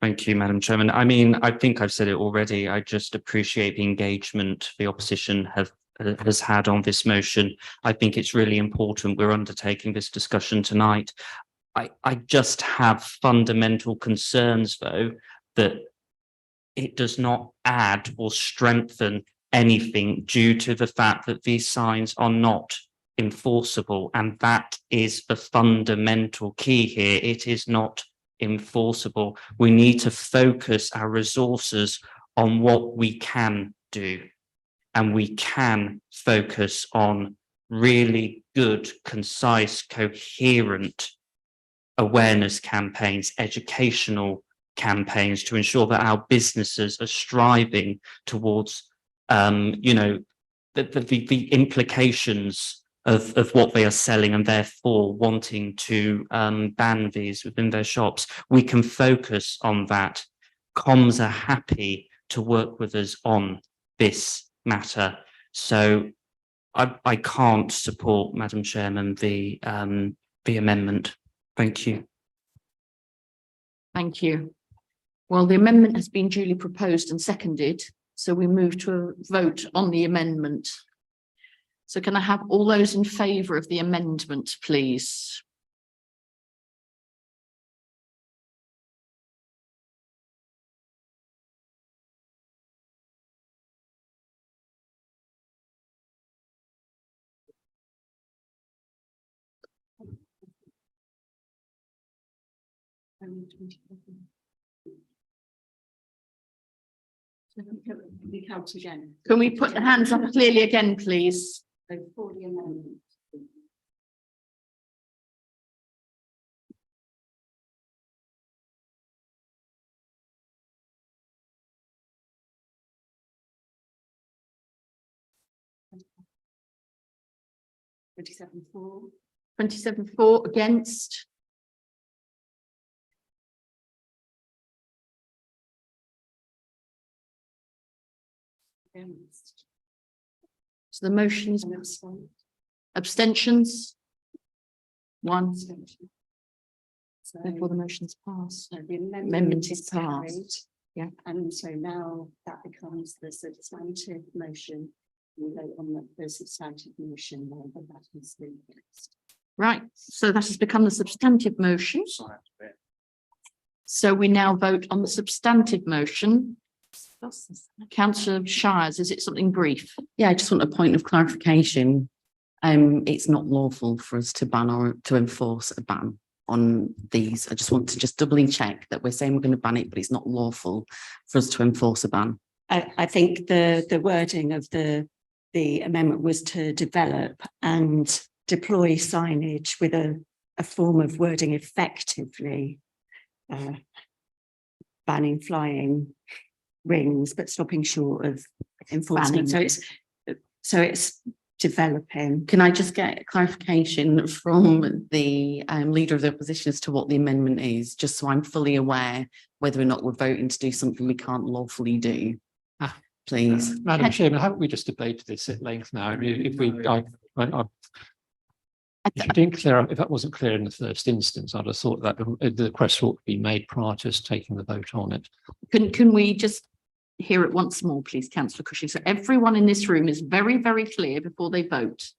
S21: Thank you, Madam Chairman. I mean, I think I've said it already. I just appreciate the engagement the opposition has had on this motion. I think it's really important we're undertaking this discussion tonight. I just have fundamental concerns, though, that it does not add or strengthen anything due to the fact that these signs are not enforceable. And that is the fundamental key here. It is not enforceable. We need to focus our resources on what we can do. And we can focus on really good, concise, coherent awareness campaigns, educational campaigns to ensure that our businesses are striving towards the implications of what they are selling and therefore wanting to ban these within their shops. We can focus on that. Comms are happy to work with us on this matter. So I can't support, Madam Chairman, the amendment. Thank you.
S1: Thank you. Well, the amendment has been duly proposed and seconded, so we move to a vote on the amendment. So can I have all those in favour of the amendment, please? Can we put the hands up clearly again, please? For the amendment. (27)4. 27/4 against. So the motion is abstentions. One. Therefore the motion's passed.
S20: The
S1: Amendment is passed. Yeah.
S20: And so now that becomes the substantive motion. We vote on the substantive motion, but that is the next.
S1: Right, so that has become the substantive motion. So we now vote on the substantive motion. Councillor Shires, is it something brief?
S4: Yeah, I just want a point of clarification. It's not lawful for us to ban or to enforce a ban on these. I just want to doubly check that we're saying we're going to ban it, but it's not lawful for us to enforce a ban.
S20: I think the wording of the amendment was to develop and deploy signage with a form of wording effectively banning flying rings, but stopping short of enforcement.
S4: Banning.
S20: So it's developing.
S4: Can I just get clarification from the leader of the opposition as to what the amendment is, just so I'm fully aware whether or not we're voting to do something we can't lawfully do? Please.
S7: Madam Chairman, haven't we just debated this at length now? I mean, if you didn't clear up, if that wasn't clear in the first instance, I'd have thought that the request ought to be made prior to us taking the vote on it.
S1: Can we just hear it once more, please, Councillor Cushing? So everyone in this room is very, very clear before they vote.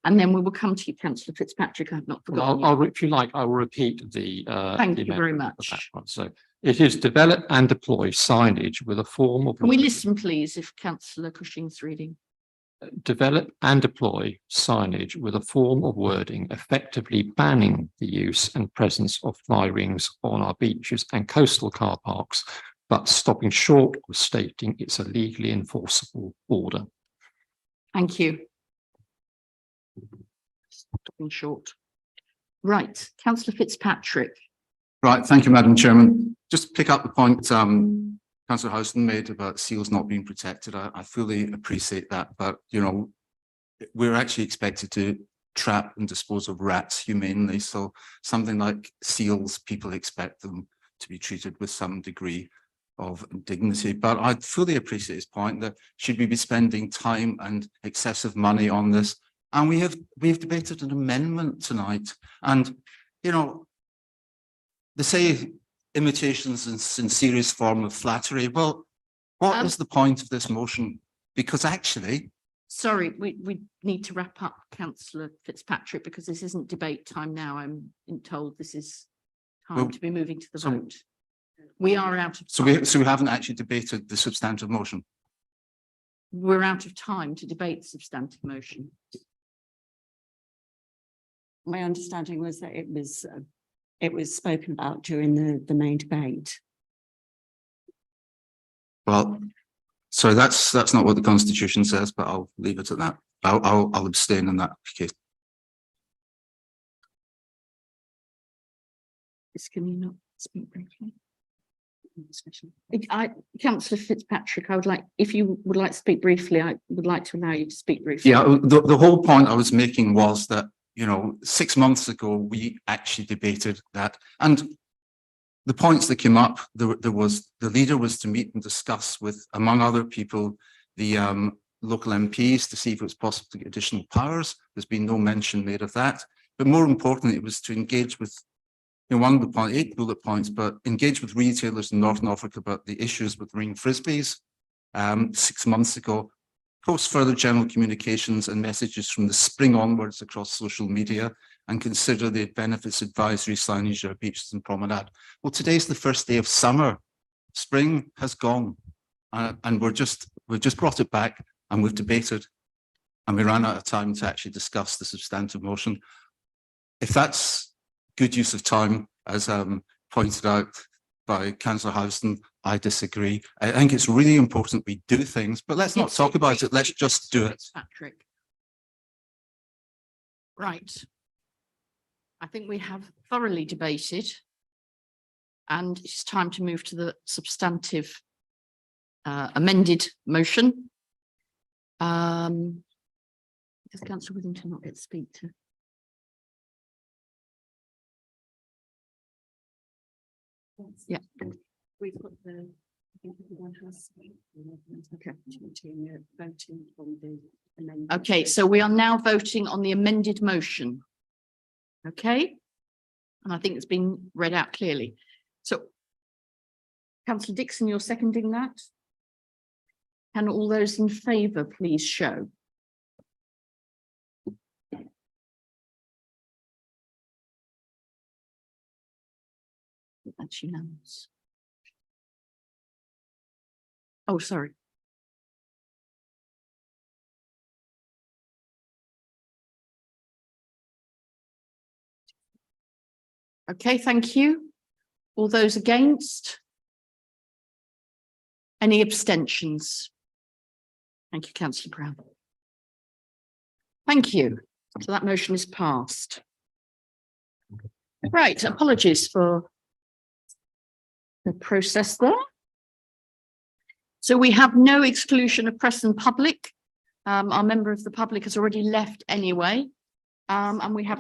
S1: And then we will come to you, Councillor Fitzpatrick. I've not forgotten.
S7: I'll, if you like, I will repeat the.
S1: Thank
S7: the
S1: you very
S7: amendment
S1: much.
S7: for that one. So it is develop and deploy signage with a form of.
S1: Can we listen, please, if Councillor Cushing's reading?
S7: Develop and deploy signage with a form of wording effectively banning the use and presence of fly rings on our beaches and coastal car parks, but stopping short of stating it's a legally enforceable order.
S1: Thank you. Stopping short. Right, Councillor Fitzpatrick.
S18: Right, thank you, Madam Chairman. Just to pick up the point Councillor Houston made about seals not being protected. I fully appreciate that, but you know, we're actually expected to trap and dispose of rats humanely. So something like seals, people expect them to be treated with some degree of dignity. But I fully appreciate his point that should we be spending time and excessive money on this? And we've debated an amendment tonight, and you know, they say imitations in sincerest form of flattery. Well, what is the point of this motion? Because actually,
S1: sorry, we need to wrap up, Councillor Fitzpatrick, because this isn't debate time now. I'm told this is time to be moving to the vote. We are out of time.
S18: So we haven't actually debated the substantive motion.
S1: We're out of time to debate the substantive motion.
S20: My understanding was that it was spoken about during the main debate.
S18: Well, so that's not what the Constitution says, but I'll leave it at that. I'll abstain in that case.
S1: Can you not speak briefly? Councillor Fitzpatrick, I would like, if you would like to speak briefly, I would like to allow you to speak briefly.
S18: Yeah, the whole point I was making was that, you know, 6 months ago, we actually debated that. And the points that came up, there was, the leader was to meet and discuss with, among other people, the local MPs to see if it was possible to get additional powers. There's been no mention made of that. But more importantly, it was to engage with in one of the point, 8 bullet points, but engage with retailers in North Norfolk about the issues with ring frisbees 6 months ago. Post further general communications and messages from the spring onwards across social media, and consider the benefits advisory signage at beaches and promenade. Well, today's the first day of summer. Spring has gone, and we've just brought it back, and we've debated, and we ran out of time to actually discuss the substantive motion. If that's good use of time, as pointed out by Councillor Houston, I disagree. I think it's really important we do things, but let's not talk about it. Let's just do it.
S1: Patrick. Right. I think we have thoroughly debated. And it's time to move to the substantive amended motion. Does Councillor Withington not get to speak to? Yeah.
S20: We put the.
S1: Okay, so we are now voting on the amended motion. Okay, and I think it's been read out clearly. So, Councillor Dixon, you're seconding that? Can all those in favour please show? That's unanimous. Oh, sorry. Okay, thank you. All those against? Any abstentions? Thank you, Councillor Brown. Thank you. So that motion is passed. Right, apologies for the process there. So we have no exclusion of press and public. Our member of the public has already left anyway. And we have